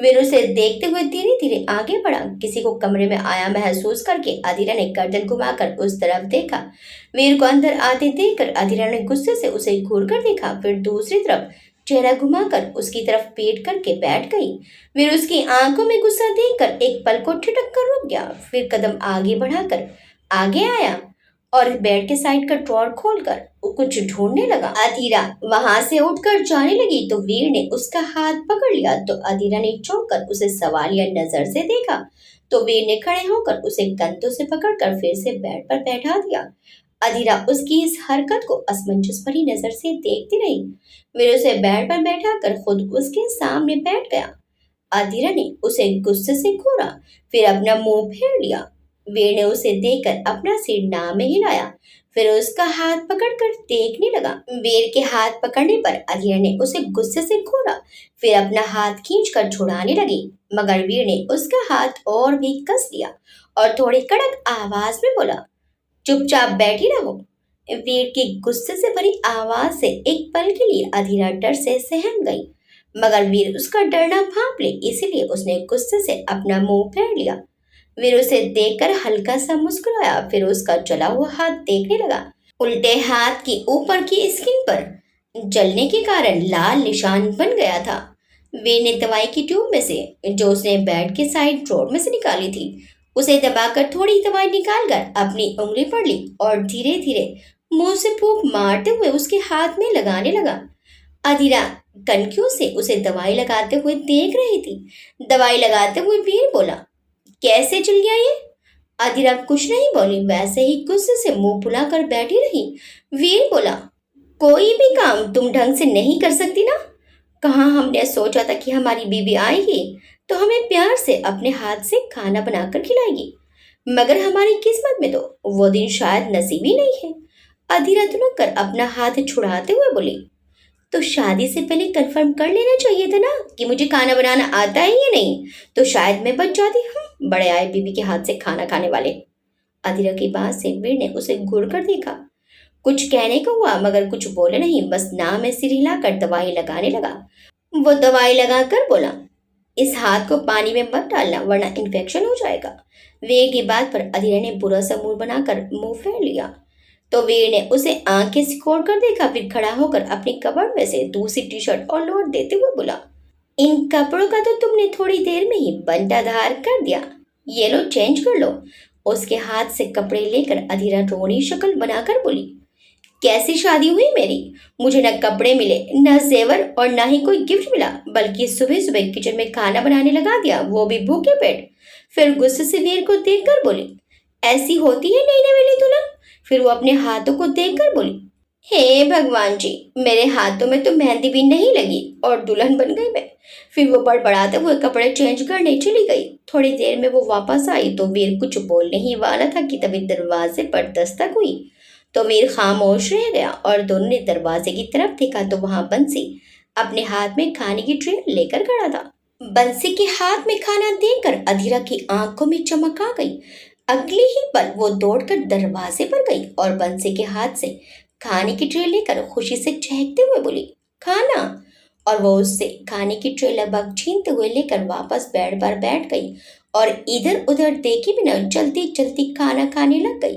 वीर उसे देखते हुए धीरे-धीरे आगे बढ़ा। किसी को कमरे में आया महसूस करके अधीरा ने गर्दन घुमाकर उस तरफ देखा। वीर को अंदर आते देखकर अधीरा ने गुस्से से उसे घूर कर देखा, फिर दूसरी तरफ चेहरा घुमाकर उसकी तरफ पेट करके बैठ गई। वीर उसकी आंखों में गुस्सा देखकर एक पल को ठिठक कर रुक गया, फिर कदम आगे बढ़ाकर आगे आया और बेड के साइड का ड्रॉर खोलकर वो कुछ ढूंढने लगा। अधीरा वहां से उठकर जाने लगी तो वीर ने उसका हाथ पकड़ लिया। तो अधीरा ने चौंक कर उसे सवालिया नजर से देखा तो वीर ने खड़े होकर उसे कंधों से पकड़कर फिर से बेड पर बैठा दिया। अधीरा उसकी इस हरकत को असमंजस भरी नजर से देखती रही। वीर उसे बेड पर बैठाकर खुद उसके सामने बैठ गया। अधीरा ने उसे गुस्से से घूरा, फिर अपना मुंह फेर लिया। वीर ने उसे देखकर अपना सिर नाम में हिलाया, फिर उसका हाथ पकड़कर देखने लगा। वीर के हाथ पकड़ने पर अधीरा ने उसे गुस्से से घूरा, फिर अपना हाथ खींचकर छुड़ाने लगी, मगर वीर ने उसका हाथ और भी कस लिया और थोड़ी कड़क आवाज में बोला, चुपचाप बैठी रहो। वीर की गुस्से से भरी आवाज से एक पल के लिए अधीरा डर से सहम गई, मगर वीर उसका डरना भांप ले, इसीलिए उसने गुस्से से अपना मुंह फेर लिया। वीर उसे देखकर हल्का सा मुस्कुराया, फिर उसका जला हुआ हाथ देखने लगा। उल्टे हाथ की ऊपर की स्किन पर जलने के कारण लाल निशान बन गया था। वीर ने दवाई की ट्यूब में से, जो उसने बेड के साइड ड्रॉर में से निकाली थी, उसे दबाकर थोड़ी दवाई निकालकर अपनी उंगली पर ली और धीरे धीरे मुंह से फूंक मारते हुए उसके हाथ में लगाने लगा। अधीरा कनखियों से उसे दवाई लगाते हुए देख रही थी। दवाई लगाते हुए वीर बोला, कैसे चल गया ये? अधीरा कुछ नहीं बोली, वैसे ही गुस्से से मुंह फुलाकर बैठी रही। वीर बोला, कोई भी काम तुम ढंग से नहीं कर सकती ना? कहाँ हमने सोचा था कि हमारी बीवी आएगी तो हमें प्यार से अपने हाथ से खाना बनाकर खिलाएगी, मगर हमारी किस्मत में तो वो दिन शायद नसीब ही नहीं है। अधीरा तुनक कर अपना हाथ छुड़ाते हुए बोली, तो शादी से पहले कंफर्म कर लेना चाहिए था ना कि मुझे खाना बनाना आता है या नहीं, तो शायद मैं बच जाती। हम बड़े आए बीवी के हाथ से खाना खाने वाले। अधीरा की बात से वीर ने उसे घूर कर देखा। कुछ कहने को हुआ मगर कुछ बोले नहीं, बस नाम में सिर हिलाकर दवाई लगाने लगा। वो दवाई लगाकर बोला, इस हाथ को पानी में मत डालना वरना इन्फेक्शन हो जाएगा। वीर की बात पर अधीरा ने बुरा सा मुंह बनाकर मुंह फेर लिया। तो वीर ने उसे आंखें सिकोड़ कर देखा, फिर खड़ा होकर अपनी कपड़ में से दूसरी टी शर्ट और लोअर देते हुए बोला, इन कपड़ों का तो तुमने थोड़ी देर में ही बंटाधार कर दिया, ये लो चेंज कर लो। उसके हाथ से कपड़े लेकर अधीरा रोनी शक्ल बनाकर बोली, कैसी शादी हुई मेरी? मुझे न कपड़े मिले, न जेवर और न ही कोई गिफ्ट मिला, बल्कि सुबह सुबह किचन में खाना बनाने लगा दिया, वो भी भूखे पेट। फिर गुस्से से वीर को देखकर बोली, ऐसी होती है नई नवेली दुल्हन? फिर वो अपने हाथों को देखकर बोली, हे भगवान जी, मेरे हाथों में तो मेहंदी भी नहीं लगी और दुल्हन बन गई मैं। फिर वो बड़बड़ाते हुए कपड़े चेंज करने चली गई। थोड़ी देर में वो वापस आई तो वीर कुछ बोलने ही वाला था कि तभी दरवाजे पर दस्तक हुई। तो वीर खामोश रह गया और दोनों ने दरवाजे की तरफ देखा तो वहां बंसी अपने हाथ में खाने की ट्रे लेकर खड़ा था। बंसी के हाथ में खाना देखकर अधीरा की आंखों में चमक आ गई। अगले ही पल वो दौड़कर दरवाजे पर गई और बंसी के हाथ से खाने की ट्रे लेकर खुशी से चहकते हुए बोली, खाना। और वो उससे खाने की ट्रे लगभग छीनते हुए लेकर वापस बेड पर बैठ गई और इधर उधर देखे बिना जल्दी जल्दी खाना खाने लग गई।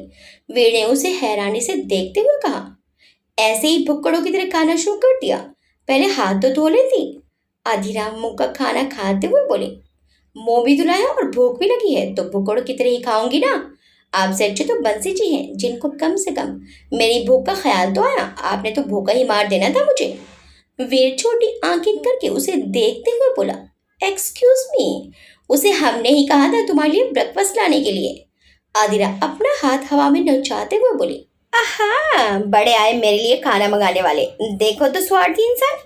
वीर ने उसे हैरानी से देखते हुए कहा, ऐसे ही भुक्कड़ों की तरह खाना शुरू कर दिया? पहले हाथ तो धो लेती। अधीरा मुंह का खाना खाते हुए बोली, मुंह भी धुलाया और भूख भी लगी है तो भुक्कड़ की तरह ही खाऊंगी ना। आपसे अच्छे तो बंसी जी हैं जिनको कम से कम मेरी भूख का ख्याल तो आया। आपने तो भूखा ही मार देना था मुझे। वीर छोटी आंखें करके उसे देखते हुए बोला, एक्सक्यूज मी, उसे हमने ही कहा था तुम्हारे लिए ब्रेकफास्ट लाने के लिए। आदिरा अपना हाथ हवा में नचाते हुए बोली, आहा, बड़े आए मेरे लिए खाना मंगाने वाले। देखो तो स्वार्थी इंसान,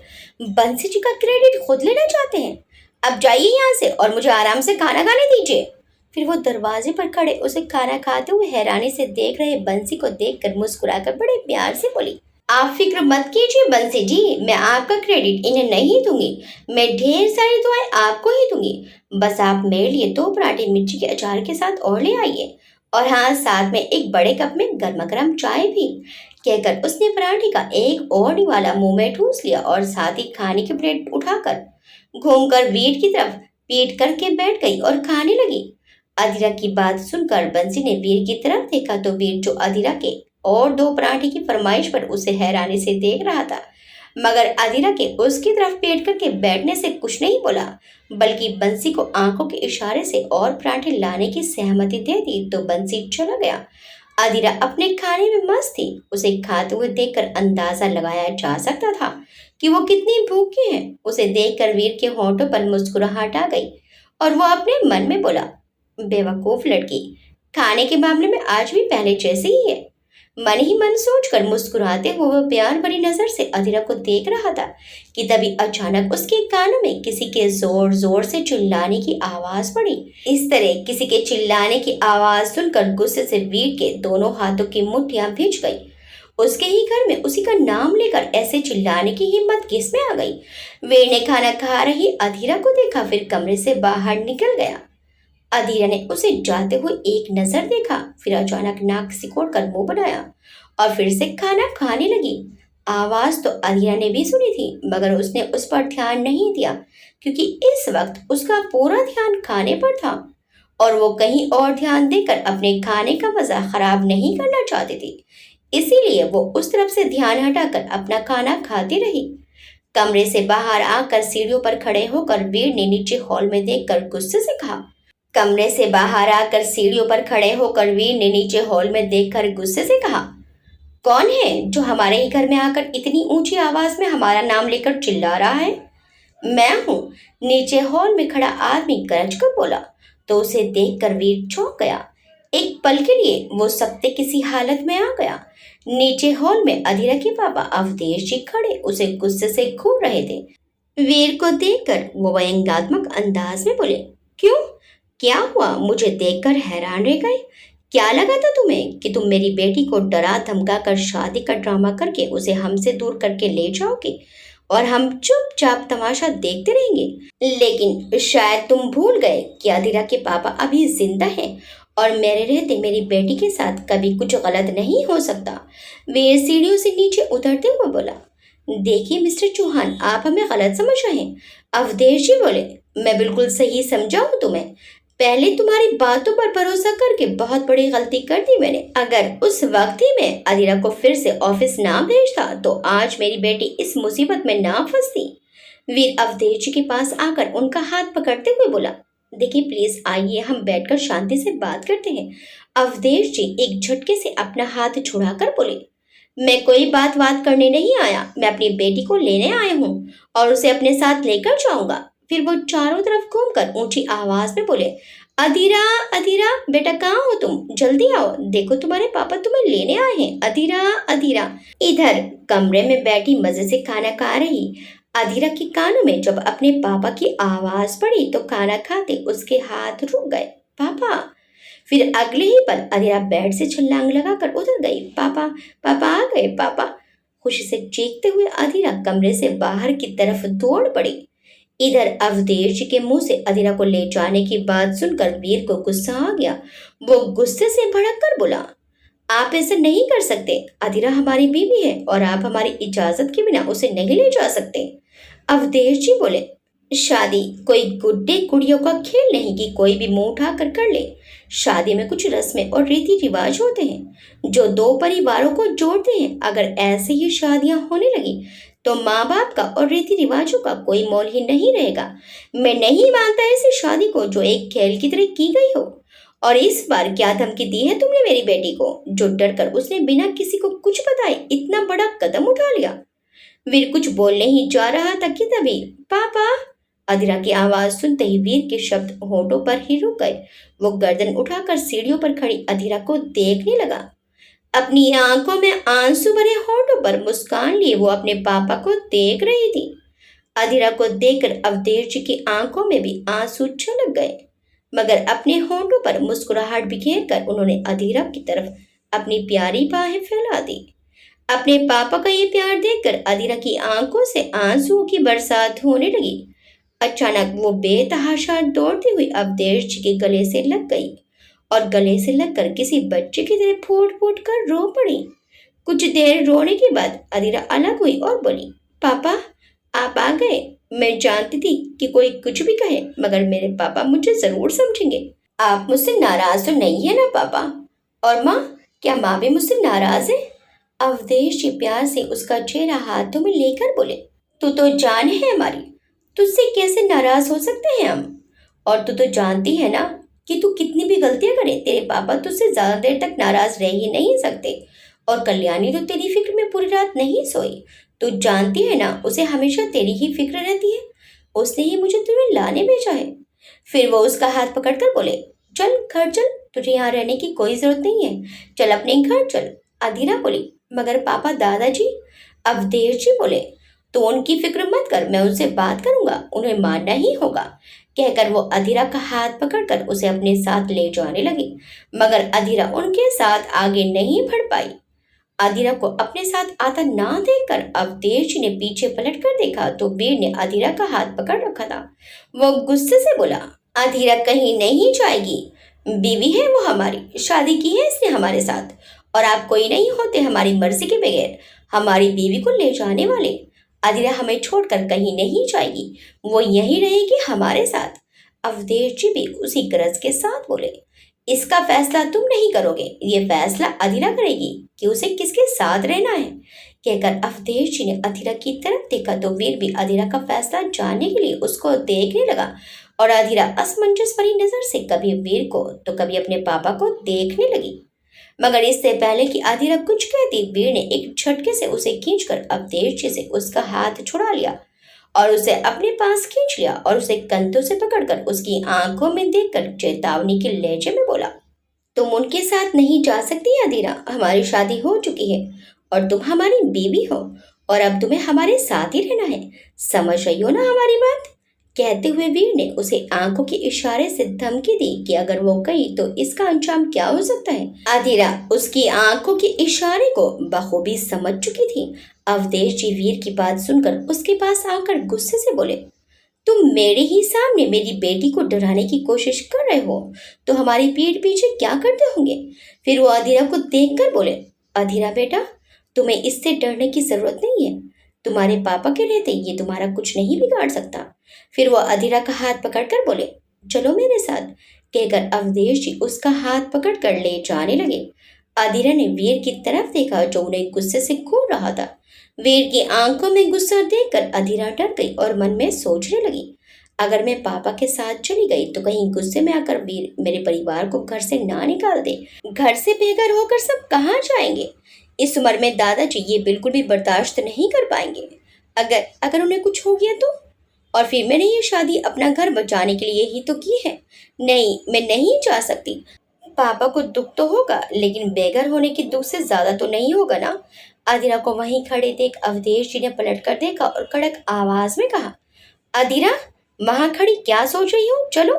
बंसी जी का क्रेडिट खुद लेना चाहते हैं। अब जाइए यहाँ से और मुझे आराम से खाना खाने दीजिए। फिर वो दरवाजे पर खड़े उसे खाना खाते हुए हैरानी से देख रहे बंसी को देखकर मुस्कुराकर बड़े प्यार से बोली, आप फिक्र मत कीजिए बंसी जी, मैं आपका क्रेडिट इन्हें नहीं दूंगी। मैं ढेर सारी दुआएं आपको ही दूंगी। बस आप मेरे लिए 2 पराठे मिर्ची के अचार के साथ और ले आइए, और हाँ, साथ में एक बड़े कप में गर्मा गर्म चाय भी। कहकर उसने पराठे का एक और निवाला मुंह में ठूस लिया और साथ ही खाने की प्लेट उठाकर घूमकर वीर की तरफ पीट करके बैठ गई और खाने लगी। अधीरा की बात सुनकर बंसी ने वीर की तरफ देखा तो वीर, जो अधीरा के और 2 पराठे की फरमाइश पर उसे हैरानी से देख रहा था, मगर अधीरा के उसकी तरफ पेट करके बैठने से कुछ नहीं बोला, बल्कि बंसी को आंखों के इशारे से और पराठे लाने की सहमति दे दी तो बंसी चला गया। अधीरा अपने खाने में मस्त थी। उसे खाते हुए देखकर अंदाजा लगाया जा सकता था कि वो कितनी भूखी है। उसे देखकर वीर के होंठों पर मुस्कुराहट आ गई और वो अपने मन में बोला, बेवकूफ लड़की, खाने के मामले में आज भी पहले जैसे ही है। मन ही मन सोचकर मुस्कुराते हुए वो प्यार भरी नजर से अधीरा को देख रहा था कि तभी अचानक उसके कानों में किसी के जोर जोर से चिल्लाने की आवाज पड़ी। इस तरह किसी के चिल्लाने की आवाज सुनकर गुस्से से वीर के दोनों हाथों की मुट्ठियां भींच गई। उसके ही घर में उसी का नाम लेकर ऐसे चिल्लाने की हिम्मत किस में आ गई। वीर ने खाना खा रही अधीरा को देखा, फिर कमरे से बाहर निकल गया। अधीरा ने उसे जाते हुए एक नजर देखा, फिर अचानक नाक सिकोड़कर मुंह बनाया और फिर से खाना खाने लगी। आवाज तो अधीरा ने भी सुनी थी, मगर उसने उस पर ध्यान नहीं दिया क्योंकि इस वक्त उसका पूरा ध्यान खाने पर था और वो कहीं और ध्यान देकर अपने खाने का मजा खराब नहीं करना चाहती थी। इसीलिए वो उस तरफ से ध्यान हटाकर अपना खाना खाती रही। कमरे से बाहर आकर सीढ़ियों पर खड़े होकर वीर ने नीचे हॉल में देखकर गुस्से से कहा, कमरे से बाहर आकर सीढ़ियों पर खड़े होकर वीर ने नीचे हॉल में देखकर गुस्से से कहा, कौन है जो हमारे ही घर में आकर इतनी ऊंची आवाज में हमारा नाम लेकर चिल्ला रहा है? मैं हूँ, नीचे हॉल में खड़ा आदमी गरज कर बोला। तो उसे देखकर वीर चौंक गया। एक पल के लिए वो सख्ते किसी हालत में आ गया। नीचे हॉल में अधीरा के पापा अवधेश जी खड़े उसे गुस्से से घूर रहे थे। वीर को देखकर वो व्यंग्यात्मक अंदाज में बोले, क्यों, क्या हुआ? मुझे देखकर हैरान रह गए। क्या लगा था तुम्हें कि तुम मेरी बेटी को डरा धमका कर शादी का ड्रामा करके उसे हमसे दूर करके ले जाओगे और हम चुपचाप तमाशा देखते रहेंगे? लेकिन शायद तुम भूल गए कि अधीरा के पापा अभी जिंदा हैं और मेरे रहते मेरी बेटी के साथ कभी कुछ गलत नहीं हो सकता। वीर सीढ़ियों से नीचे उतरते हुए बोला, देखिए मिस्टर चौहान, आप हमें गलत समझ रहे हैं। अवधेश जी बोले, मैं बिल्कुल सही समझा हूँ तुम्हें। पहले तुम्हारी बातों पर भरोसा करके बहुत बड़ी गलती कर दी मैंने। अगर उस वक्त ही मैं अधीरा को फिर से ऑफिस ना भेजता तो आज मेरी बेटी इस मुसीबत में ना फंसती। वीर अवधेश जी के पास आकर उनका हाथ पकड़ते हुए बोला, देखिए प्लीज आइए, हम बैठकर शांति से बात करते हैं। अवधेश जी एक झटके से अपना हाथ छुड़ाकर बोले, मैं कोई बात करने नहीं आया, मैं अपनी बेटी को लेने आया हूँ और उसे अपने साथ लेकर जाऊंगा। फिर वो चारों तरफ घूमकर ऊंची आवाज में बोले, अधीरा, अधीरा, बेटा कहाँ हो तुम? जल्दी आओ, देखो तुम्हारे पापा तुम्हें लेने आए हैं। अधीरा, अधीरा। इधर कमरे में बैठी मजे से खाना खा रही अधीरा के कानों में जब अपने पापा की आवाज पड़ी तो खाना खाते उसके हाथ रुक गए। पापा। फिर अगले ही पल अधीरा बेड से छलांग लगाकर उतर गई। पापा, पापा आ गए, पापा। खुशी से चीखते हुए अधीरा कमरे से बाहर की तरफ दौड़ पड़ी। इधर अवधेश जी के मुंह से अधीरा को ले जाने की बात सुनकर वीर को गुस्सा आ गया। वो गुस्से से भड़क कर बोला, आप ऐसे नहीं कर सकते। अधीरा हमारी बीवी है और आप हमारी इजाजत के बिना उसे नहीं ले जा सकते। अवधेश जी बोले, शादी कोई गुड्डे गुड़ियों का खेल नहीं कि कोई भी मुंह उठा कर ले। शादी में कुछ रस्में और रीति रिवाज होते हैं जो 2 परिवारों को जोड़ते हैं। अगर ऐसे ही शादियां होने लगी तो माँ बाप का और रीति रिवाजों का कोई मोल ही नहीं रहेगा। मैं नहीं मानता ऐसी शादी को जो एक खेल की तरह की गई हो। और इस बार क्या धमकी दी है तुमने मेरी बेटी को, जो डर कर उसने बिना किसी को कुछ बताए इतना बड़ा कदम उठा लिया। वीर कुछ बोलने ही जा रहा था कि तभी पापा, अधीरा की आवाज सुनते ही वीर के शब्द होठों पर ही रुक गए। वो गर्दन उठाकर सीढ़ियों पर खड़ी अधीरा को देखने लगा। अपनी आंखों में आंसू भरे होठों पर मुस्कान लिए वो अपने पापा को देख रही थी। अधीरा को देखकर अवधेश जी की आंखों में भी आंसू छलक गए, मगर अपने होठों पर मुस्कुराहट बिखेर कर उन्होंने अधीरा की तरफ अपनी प्यारी बाहें फैला दी। अपने पापा का ये प्यार देखकर अधीरा की आंखों से आंसुओं की बरसात होने लगी। अचानक वो बेतहाशा दौड़ती हुई अवधेश जी के गले से लग गई और गले से लगकर किसी बच्चे की तरह फूट फूट कर रो पड़ी। कुछ देर रोने के बाद अधीरा अलग हुई और बोली, पापा आप आ गए। मैं जानती थी कि कोई कुछ भी कहे मगर मेरे पापा मुझे जरूर समझेंगे। आप मुझसे नाराज तो नहीं है ना पापा? और माँ, क्या माँ भी मुझसे नाराज है? अवधेश जी प्यार से उसका चेहरा हाथों में लेकर बोले, तू तो जान है हमारी, तुझसे कैसे नाराज हो सकते हैं हम? और तू तो जानती है ना कि तू कितनी भी गलतियां करे तेरे पापा तुझसे ज्यादा देर तक नाराज रह ही नहीं सकते। और कल्याणी तो तेरी फिक्र में पूरी रात नहीं सोई। तू जानती है ना उसे हमेशा तेरी ही फिक्र रहती है। उसने ही मुझे तुम्हें लाने भेजा है। फिर वो उसका हाथ पकड़कर बोले, चल घर चल, तुझे यहाँ रहने की कोई जरूरत नहीं है, चल अपने घर चल। अधीरा बोली, मगर पापा दादाजी। अवधेश जी बोले, तो उनकी फिक्र मत कर, मैं उनसे बात करूंगा, उन्हें मानना ही होगा। कहकर वो अधीरा का हाथ पकड़कर उसे अपने साथ ले जाने लगी, मगर अधीरा उनके साथ आगे नहीं बढ़ पाई। अधीरा को अपने साथ आता ना देखकर अवधेश जी ने पीछे पलट कर देखा तो वीर ने अधीरा का हाथ पकड़ रखा था। वो गुस्से से बोला, अधीरा कहीं नहीं जाएगी, बीवी है वो हमारी, शादी की है इसने हमारे साथ, और आप कोई नहीं होते हमारी मर्जी के बगैर हमारी बीवी को ले जाने वाले। अधीरा हमें छोड़कर कहीं नहीं जाएगी, वो यहीं रहेगी हमारे साथ। अवधेश जी भी उसी गरज के साथ बोले, इसका फैसला तुम नहीं करोगे, ये फैसला अधीरा करेगी कि उसे किसके साथ रहना है। कहकर अवधेश जी ने अधीरा की तरफ देखा तो वीर भी अधीरा का फैसला जानने के लिए उसको देखने लगा। और अधीरा असमंजस भरी नजर से कभी वीर को तो कभी अपने पापा को देखने लगी। मगर इससे पहले कि अधीरा कुछ कहती, वीर ने एक झटके से उसे खींचकर अवधेश जी से उसका हाथ छुड़ा लिया और उसे अपने पास खींच लिया और उसे कंधों से पकड़कर उसकी आंखों में देखकर चेतावनी के लहजे में बोला, तुम उनके साथ नहीं जा सकती अधीरा, हमारी शादी हो चुकी है और तुम हमारी बीवी हो और अब तुम्हें हमारे साथ ही रहना है। समझ रही हो ना हमारी बात? कहते हुए वीर ने उसे आंखों के इशारे से धमकी दी कि अगर वो गई तो इसका अंजाम क्या हो सकता है। अधीरा उसकी आंखों के इशारे को बखूबी समझ चुकी थी। अवधेश जी वीर की बात सुनकर उसके पास आकर गुस्से से बोले, तुम मेरे ही सामने मेरी बेटी को डराने की कोशिश कर रहे हो तो हमारी पीठ पीछे क्या करते होंगे? फिर वो अधीरा को देखकर बोले, अधीरा बेटा, तुम्हें इससे डरने की जरूरत नहीं है, तुम्हारे पापा के रहते ये तुम्हारा कुछ नहीं बिगाड़ सकता। फिर वो अधीरा का हाथ पकड़कर बोले, चलो मेरे साथ। कहकर अवधेश जी उसका हाथ पकड़कर ले जाने लगे। अधीरा ने वीर की तरफ देखा जो उन्हें गुस्से से घूर रहा था। वीर की आंखों में गुस्सा देखकर अधीरा डर गई और मन में सोचने लगी, अगर मैं पापा के साथ चली गई तो कहीं गुस्से में आकर वीर मेरे परिवार को घर से ना निकाल दे। घर से बेघर होकर सब कहाँ जाएंगे? इस उम्र में दादाजी ये बिल्कुल भी बर्दाश्त नहीं कर पाएंगे। अगर अगर उन्हें कुछ हो गया तो? और फिर मैंने ये शादी अपना घर बचाने के लिए ही तो की है। नहीं, मैं नहीं जा सकती। पापा को दुख तो होगा लेकिन बेघर होने के दुख से ज्यादा तो नहीं होगा ना। अधीरा को वहीं खड़े देख अवधेश जी ने पलट कर देखा और कड़क आवाज में कहा, अधीरा, वहां खड़ी क्या सोच रही हो, चलो।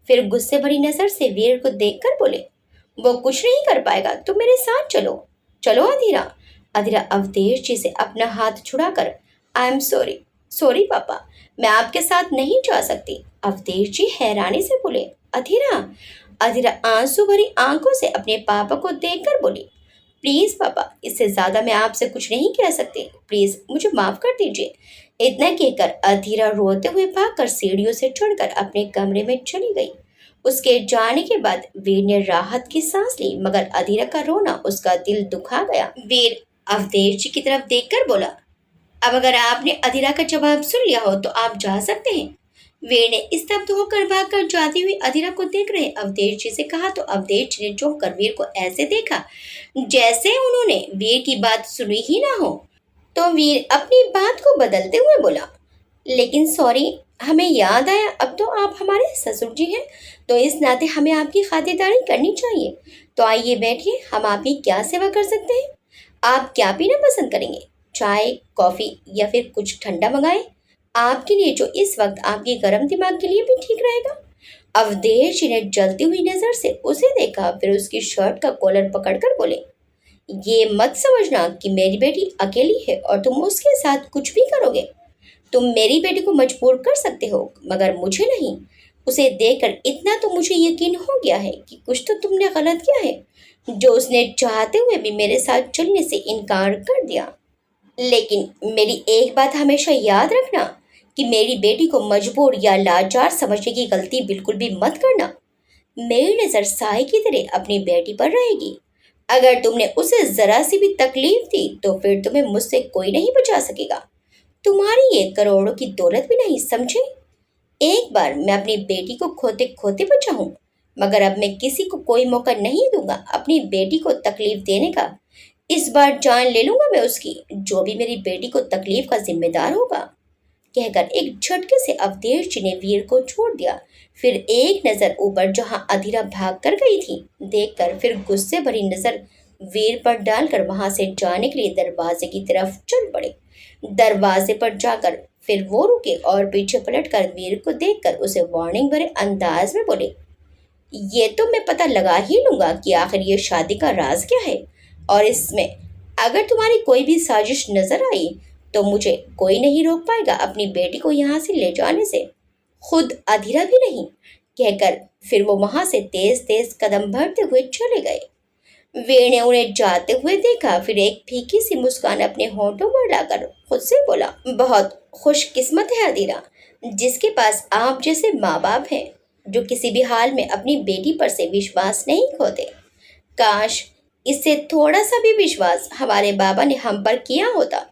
फिर गुस्से भरी नजर से वीर को देखकर बोले, वो कुछ नहीं कर पाएगा, तुम मेरे साथ चलो, चलो अधीरा। अधीरा अवधेश जी से अपना हाथ छुड़ाकर, आई एम सॉरी, सॉरी पापा, मैं आपके साथ नहीं जा सकती। अवधेश जी हैरानी से बोले, अधीरा। अधीरा आंसू भरी आंखों से अपने पापा को देखकर बोली, प्लीज पापा, इससे ज्यादा मैं आपसे कुछ नहीं कह सकती, प्लीज मुझे माफ कर दीजिए। इतना कहकर अधीरा रोते हुए भागकर सीढ़ियों से चढ़कर अपने कमरे में चली गई। उसके जाने के बाद वीर ने राहत की सांस ली, मगर अधीरा का रोना उसका दिल दुखा गया। वीर अवधेश जी की तरफ देखकर बोला, अब अगर आपने अधीरा का जवाब सुन लिया हो तो आप जा सकते हैं। वीर ने स्तब्ध होकर भागकर जाती हुई अधीरा को देख रहे अवधेश जी से कहा तो अवधेश जी ने चौंक कर वीर को ऐसे देखा जैसे उन्होंने वीर की बात सुनी ही ना हो। तो वीर अपनी बात को बदलते हुए बोला, लेकिन सॉरी, हमें याद आया अब तो आप हमारे ससुर जी हैं, तो इस नाते हमें आपकी खातिरदारी करनी चाहिए। तो आइए बैठिए, हम आपकी क्या सेवा कर सकते हैं? आप क्या पीना पसंद करेंगे? चाय, कॉफ़ी या फिर कुछ ठंडा मंगाएं? आपके लिए जो इस वक्त आपके गर्म दिमाग के लिए भी ठीक रहेगा। अवधेश जी ने जलती हुई नजर से उसे देखा, फिर उसकी शर्ट का कॉलर पकड़कर बोले, ये मत समझना कि मेरी बेटी अकेली है और तुम उसके साथ कुछ भी करोगे। तुम मेरी बेटी को मजबूर कर सकते हो मगर मुझे नहीं। उसे देखकर इतना तो मुझे यकीन हो गया है कि कुछ तो तुमने गलत किया है, जो उसने चाहते हुए भी मेरे साथ चलने से इनकार कर दिया। लेकिन मेरी एक बात हमेशा याद रखना कि मेरी बेटी को मजबूर या लाचार समझने की गलती बिल्कुल भी मत करना। मेरी नज़र साए की तरह अपनी बेटी पर रहेगी। अगर तुमने उसे जरा सी भी तकलीफ दी तो फिर तुम्हें मुझसे कोई नहीं बचा सकेगा। तुम्हारी ये करोड़ों की दौलत भी नहीं, समझे? एक बार मैं अपनी बेटी को खोते खोते बचा हूँ, मगर अब मैं किसी को कोई मौका नहीं दूंगा अपनी बेटी को तकलीफ देने का। इस बार जान ले लूंगा मैं उसकी, जो भी मेरी बेटी को तकलीफ का जिम्मेदार होगा। कहकर एक झटके से अवधेश जी ने वीर को छोड़ दिया। फिर एक नजर ऊपर जहां अधीरा भाग कर गई थी देखकर फिर गुस्से भरी नजर वीर पर डालकर वहां से जाने के लिए दरवाजे की तरफ चल पड़े। दरवाजे पर जाकर फिर वो रुके और पीछे पलटकर वीर को देखकर उसे वार्निंग भरे अंदाज में बोले, ये तो मैं पता लगा ही लूंगा कि आखिर ये शादी का राज क्या है, और इसमें अगर तुम्हारी कोई भी साजिश नजर आई तो मुझे कोई नहीं रोक पाएगा अपनी बेटी को यहाँ से ले जाने से, खुद अधीरा भी नहीं। कहकर फिर वो वहां से तेज तेज कदम भरते हुए चले गए। वीर ने उन्हें जाते हुए देखा, फिर एक फीकी सी मुस्कान अपने होंठों पर लाकर खुद से बोला, बहुत खुशकिस्मत है अधीरा, जिसके पास आप जैसे माँ बाप हैं जो किसी भी हाल में अपनी बेटी पर से विश्वास नहीं खोते। काश इससे थोड़ा सा भी विश्वास हमारे बाबा ने हम पर किया होता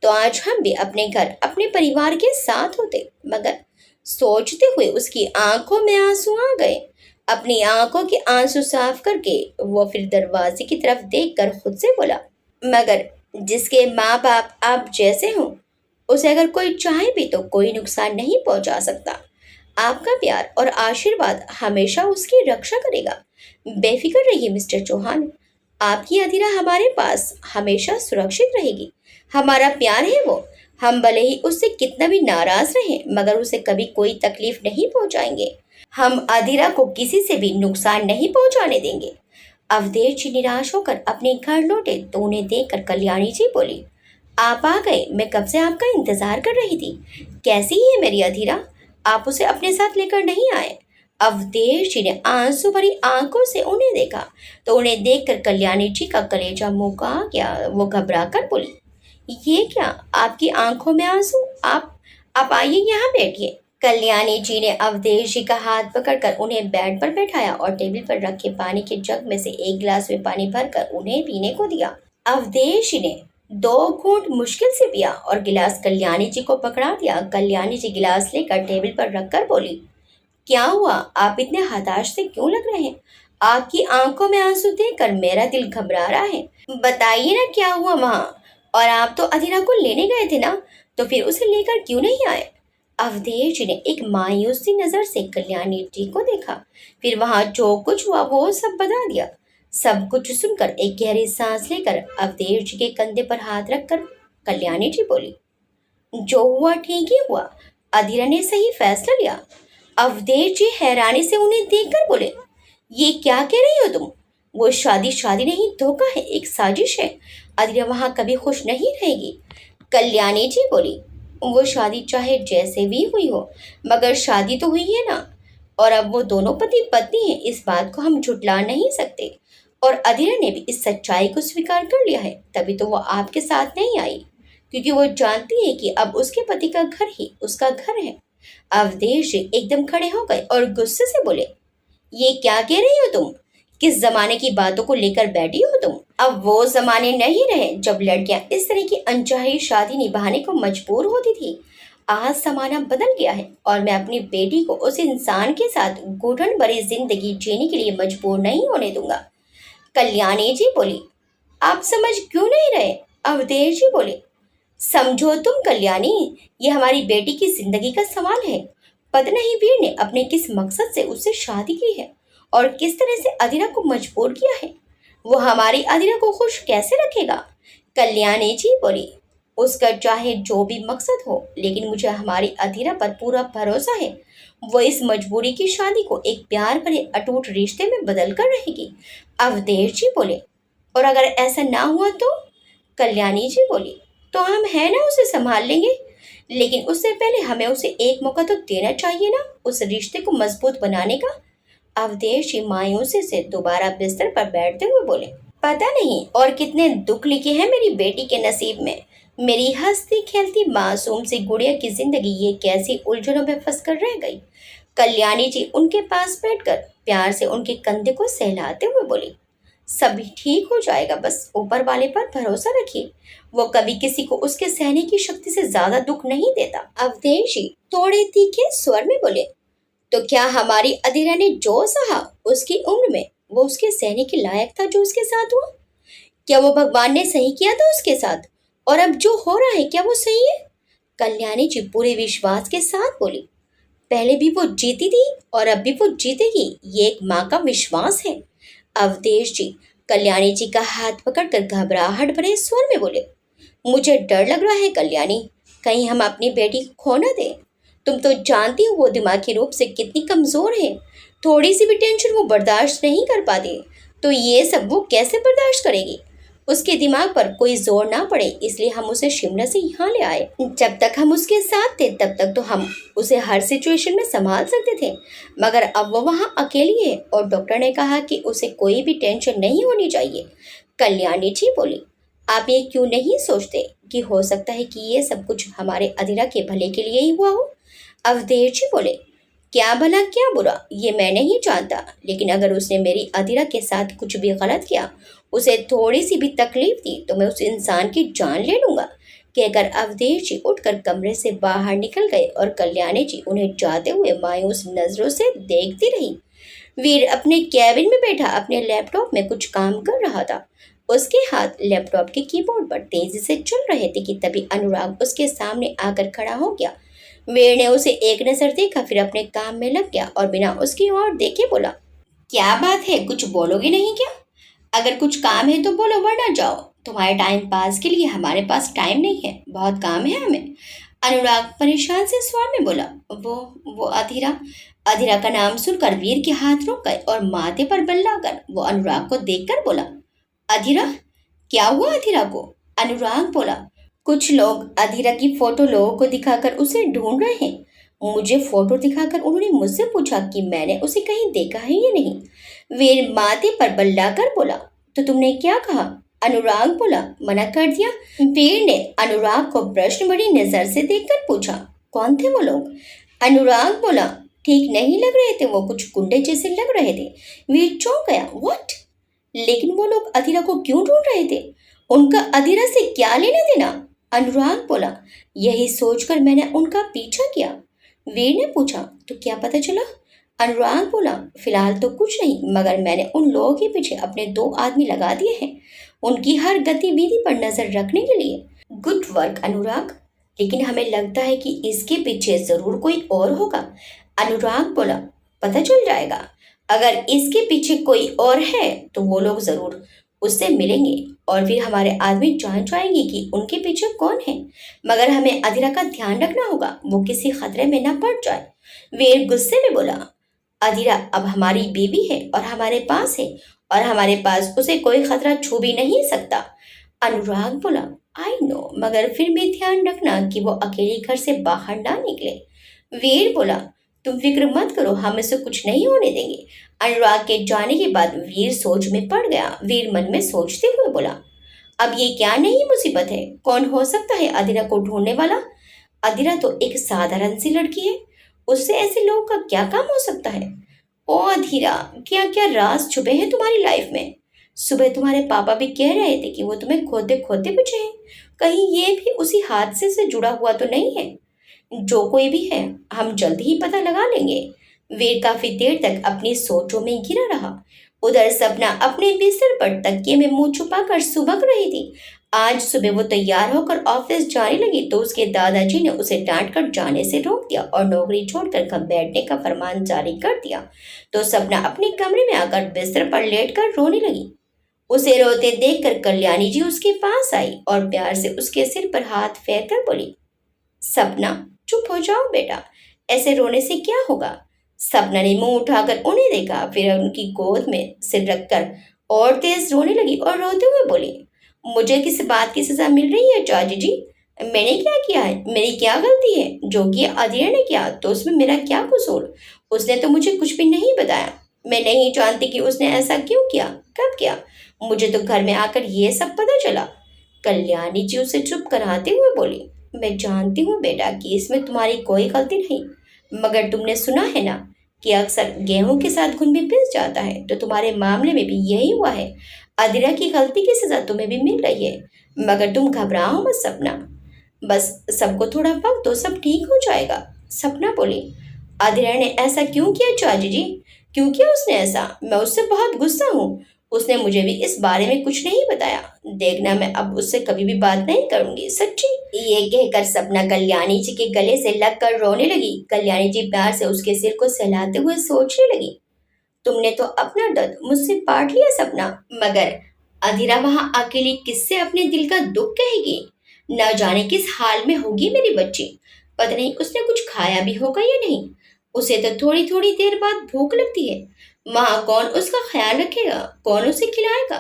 तो आज हम भी अपने घर अपने परिवार के साथ होते। मगर सोचते हुए उसकी आंखों में आंसू आ गए। अपनी आंखों के आंसू साफ करके वो फिर दरवाजे की तरफ देखकर खुद से बोला, मगर जिसके माँ बाप आप जैसे हों उसे अगर कोई चाहे भी तो कोई नुकसान नहीं पहुंचा सकता। आपका प्यार और आशीर्वाद हमेशा उसकी रक्षा करेगा। बेफिक्र रहिए मिस्टर चौहान, आपकी अधीरा हमारे पास हमेशा सुरक्षित रहेगी। हमारा प्यार है वो, हम भले ही उससे कितना भी नाराज रहें मगर उसे कभी कोई तकलीफ नहीं पहुंचाएंगे। हम अधीरा को किसी से भी नुकसान नहीं पहुंचाने देंगे। अवधेश जी निराश होकर अपने घर लौटे तो उन्हें देखकर कल्याणी जी बोली, आप आ गए, मैं कब से आपका इंतजार कर रही थी। कैसी है मेरी अधीरा? आप उसे अपने साथ लेकर नहीं आए? अवधेश जी ने आंसू भरी आंखों से उन्हें देखा तो उन्हें देखकर कल्याणी जी का कलेजा मुका गया। वो घबरा कर बोली, ये क्या, आपकी आंखों में आंसू? आप आइए, यहाँ बैठिए। कल्याणी जी ने अवधेश जी का हाथ पकड़कर उन्हें बेड पर बैठाया और टेबल पर रखे पानी के जग में से एक गिलास में पानी भरकर उन्हें पीने को दिया। अवधेश जी ने 2 घूंट मुश्किल से पिया और गिलास कल्याणी जी को पकड़ा दिया। कल्याणी जी गिलास लेकर टेबल पर रखकर बोली, क्या हुआ, आप इतने हताश से क्यों लग रहे हैं? आपकी आंखों में आंसू देखकर मेरा दिल घबरा रहा है। बताइए ना क्या हुआ वहाँ। और आप तो अधीरा को लेने गए थे ना, तो फिर उसे लेकर क्यों नहीं आए? अवधेश जी ने एक मायूस सी नजर से कल्याणी जी को देखा, फिर वहां जो कुछ हुआ वो सब बता दिया। सब कुछ सुनकर एक गहरी सांस लेकर अवधेश जी के कंधे पर हाथ रखकर कल्याणी जी बोली, जो हुआ ठीक ही हुआ, अधीरा ने सही फैसला लिया। अवधेश जी हैरानी से उन्हें देखकर बोले, ये क्या कह रही हो तुम? वो शादी शादी नहीं, धोखा है, एक साजिश है। अधीरा वहां कभी खुश नहीं रहेगी। कल्याणी जी बोली, वो शादी चाहे जैसे भी हुई हो मगर शादी तो हुई है ना, और अब वो दोनों पति पत्नी हैं, इस बात को हम झुटला नहीं सकते। और अधीरा ने भी इस सच्चाई को स्वीकार कर लिया है, तभी तो वो आपके साथ नहीं आई, क्योंकि वो जानती है कि अब उसके पति का घर ही उसका घर है। अवधेश जी एकदम खड़े हो गए और गुस्से से बोले, ये क्या कह रही हो तुम? किस जमाने की बातों को लेकर बैठी हो तुम? अब वो जमाने नहीं रहे जब लड़कियां इस तरह की अनचाही शादी निभाने को मजबूर होती थी। आज जमाना बदल गया है और मैं अपनी बेटी को उस इंसान के साथ घुटन भरी जिंदगी जीने के लिए मजबूर नहीं होने दूंगा। कल्याणी जी बोली, आप समझ क्यों नहीं रहे? अवधेश जी बोले, समझो तुम कल्याणी, ये हमारी बेटी की जिंदगी का सवाल है। पता नहीं वीर ने अपने किस मकसद से उससे शादी की है और किस तरह से अधीरा को मजबूर किया है। वो हमारी अधीरा को खुश कैसे रखेगा? कल्याणी जी बोली, उसका चाहे जो भी मकसद हो, लेकिन मुझे हमारी अधीरा पर पूरा भरोसा है। वो इस मजबूरी की शादी को एक प्यार भरे अटूट रिश्ते में बदल कर रहेगी। अवधेश जी बोले, और अगर ऐसा ना हुआ तो? कल्याणी जी बोली, तो हम है ना, उसे संभाल लेंगे। लेकिन उससे पहले हमें उसे एक मौका तो देना चाहिए ना, उस रिश्ते को मजबूत बनाने का। अवधेश जी मायूसी से दोबारा बिस्तर पर बैठते हुए बोले, पता नहीं और कितने दुख लिखे हैं मेरी बेटी के नसीब में। मेरी हंसती खेलती मासूम सी गुड़िया की जिंदगी ये कैसी उलझनों में फंस कर रह गई। कल्याणी जी उनके पास बैठकर प्यार से उनके कंधे को सहलाते हुए बोली, सभी ठीक हो जाएगा, बस ऊपर वाले पर भरोसा रखिए। वो कभी किसी को उसके सहने की शक्ति से ज्यादा दुख नहीं देता। अवधेश जी थोड़े तीखे स्वर में बोले, तो क्या हमारी अधीरा ने जो सहा उसकी उम्र में वो उसके सहने के लायक था जो उसके साथ हुआ? क्या वो भगवान ने सही किया था उसके साथ? और अब जो हो रहा है क्या वो सही है? कल्याणी जी पूरे विश्वास के साथ बोली, पहले भी वो जीती थी और अब भी वो जीतेगी, ये एक माँ का विश्वास है। अवधेश जी कल्याणी जी का हाथ पकड़कर घबराहट भरे स्वर में बोले, मुझे डर लग रहा है कल्याणी, कहीं हम अपनी बेटी को खो न दें। तुम तो जानती हो वो दिमागी रूप से कितनी कमजोर है। थोड़ी सी भी टेंशन वो बर्दाश्त नहीं कर पाती, तो ये सब वो कैसे बर्दाश्त करेगी? उसके दिमाग पर कोई जोर ना पड़े, इसलिए हम उसे शिमला से यहाँ ले आए। जब तक हम उसके साथ थे तब तक तो हम उसे हर सिचुएशन में संभाल सकते थे, मगर अब वो वहाँ अकेली है और डॉक्टर ने कहा कि उसे कोई भी टेंशन नहीं होनी चाहिए। कल्याणी जी बोली, आप ये क्यों नहीं सोचते कि हो सकता है कि ये सब कुछ हमारे अधीरा के भले के लिए ही हुआ हो? अवधेश जी बोले, क्या भला क्या बुरा ये मैं नहीं जानता, लेकिन अगर उसने मेरी अधीरा के साथ कुछ भी गलत किया, उसे थोड़ी सी भी तकलीफ दी, तो मैं उस इंसान की जान ले लूंगा। कहकर अवधेश जी उठकर कमरे से बाहर निकल गए और कल्याणी जी उन्हें जाते हुए मायूस नजरों से देखती रही। वीर अपने कैबिन में बैठा अपने लैपटॉप में कुछ काम कर रहा था। उसके हाथ लैपटॉप के कीबोर्ड पर तेजी से चल रहे थे कि तभी अनुराग उसके सामने आकर खड़ा हो गया। वीर ने उसे एक नजर देखा, फिर अपने काम में लग गया और बिना उसकी ओर देखे बोला, क्या बात है, कुछ बोलोगे नहीं क्या? अगर कुछ काम है तो बोलो, वरना जाओ। तुम्हारे टाइम पास के लिए हमारे पास टाइम नहीं है, बहुत काम है हमें। अनुराग परेशान से स्वर में बोला, वो अधीरा। अधीरा का नाम सुनकर वीर के हाथ रुक गए और माथे पर बल लाकर वो अनुराग को देखकर बोला, अधीरा? क्या हुआ अधीरा को? अनुराग बोला, कुछ लोग अधीरा की फोटो लोगों को दिखाकर उसे ढूंढ रहे हैं। मुझे फोटो दिखाकर उन्होंने मुझसे पूछा कि मैंने उसे कहीं देखा है या नहीं। वीर माथे पर बल लाकर बोला, तो तुमने क्या कहा? अनुराग बोला, मना कर दिया। वीर ने अनुराग को प्रश्न भरी नजर से देखकर पूछा, कौन थे वो लोग? अनुराग बोला, ठीक नहीं लग रहे थे वो, कुछ गुंडे जैसे लग रहे थे। वीर चौंक गया, व्हाट? लेकिन वो लोग अधीरा को क्यों ढूंढ रहे थे? उनका अधीरा से क्या लेना देना? अनुराग बोला, यही सोचकर मैंने उनका पीछा किया। वीर ने पूछा, तो क्या पता चला? अनुराग बोला, फिलहाल तो कुछ नहीं, मगर मैंने उन लोगों के पीछे अपने 2 आदमी लगा दिए हैं, उनकी हर गतिविधि पर नजर रखने के लिए। गुड वर्क अनुराग, लेकिन हमें लगता है कि इसके पीछे जरूर कोई और होगा। अनुराग बोला, पता चल जाएगा। अगर इसके पीछे कोई और है तो वो लोग जरूर उससे मिलेंगे और फिर हमारे आदमी जान जाएंगे कि उनके पीछे कौन है। मगर हमें अधीरा का ध्यान रखना होगा, वो किसी खतरे में ना पड़ जाए। वीर गुस्से में बोला, अधीरा अब हमारी बीवी है और हमारे पास है, और हमारे पास उसे कोई खतरा छू भी नहीं सकता। अनुराग बोला, आई नो, मगर फिर भी ध्यान रखना कि वो अकेले घर से बाहर ना निकले। वीर बोला, तुम फिक्र मत करो, हम इसे कुछ नहीं होने देंगे। अनुराग के जाने के बाद वीर सोच में पड़ गया। वीर मन में सोचते हुए बोला, अब ये क्या नई मुसीबत है? कौन हो सकता है अधीरा को ढूंढने वाला? अधीरा तो एक साधारण सी लड़की है, उससे ऐसे लोगों का क्या काम हो सकता है? ओ अधीरा, क्या क्या राज छुपे हैं तुम्हारी लाइफ में? सुबह तुम्हारे पापा भी कह रहे थे कि वो तुम्हें खोते खोते बचे हैं। कहीं ये भी उसी हादसे से जुड़ा हुआ तो नहीं है? जो कोई भी है, हम जल्द ही पता लगा लेंगे। वीर काफी देर तक अपनी सोचों में घिरा रहा। उधर सपना अपने बिस्तर पर तकिए में मुंह छुपाकर सुबक रही थी। आज सुबह वो तैयार होकर ऑफिस जाने लगी तो उसके दादाजी ने उसे डांट कर जाने से रोक दिया और नौकरी छोड़कर घर बैठने का फरमान जारी कर दिया। तो सपना अपने कमरे में आकर बिस्तर पर लेटकर रोने लगी। उसे रोते देखकर कल्याणी जी उसके पास आई और प्यार से उसके सिर पर हाथ फेर कर बोली, सपना चुप हो जाओ बेटा, ऐसे रोने से क्या होगा? सपना ने मुंह उठाकर उन्हें देखा, फिर उनकी गोद में सिर रखकर और तेज रोने लगी और रोते हुए बोली, मुझे किस बात की सजा मिल रही है चाची जी? मैंने क्या किया है? मेरी क्या गलती है? जो किया अधीर ने किया तो उसमें मेरा क्या कसूर? उसने तो मुझे कुछ भी नहीं बताया। मैं नहीं जानती कि उसने ऐसा क्यों किया, कब किया। मुझे तो घर में आकर ये सब पता चला। कल्याणी जी उसे चुप कराते हुए बोली, मैं जानती हूँ बेटा कि इसमें तुम्हारी कोई गलती नहीं, मगर तुमने सुना है ना कि अक्सर गेहूं के साथ घुन भी पिस जाता है, तो तुम्हारे मामले में भी यही हुआ है। अदिरा की गलती की सजा तुम्हें भी मिल रही है, मगर तुम घबराओ मत सपना। बस सबको थोड़ा वक्त दो, सब ठीक हो जाएगा। सपना बोली, अदिरा ने ऐसा क्यों किया चाची जी? क्यों किया उसने ऐसा? मैं उससे बहुत गुस्सा हूँ। उसने मुझे भी इस बारे में कुछ नहीं बताया। देखना, मैं अब उससे कभी भी बात नहीं करूंगी, सच्ची। ये कहकर सपना कल्याणी जी के गले से लगकर रोने लगी। कल्याणी जी प्यार से उसके सिर को सहलाते हुए सोचने लगी, तुमने तो अपना दर्द मुझसे बांट लिया सपना, मगर अधीरा वहां अकेली किससे अपने दिल का दुख कहेगी? न जाने किस हाल में होगी मेरी बच्ची। पता नहीं उसने कुछ खाया भी होगा या नहीं। उसे तो थोड़ी थोड़ी देर बाद भूख लगती है। वहां कौन उसका ख्याल रखेगा, कौन उसे खिलाएगा?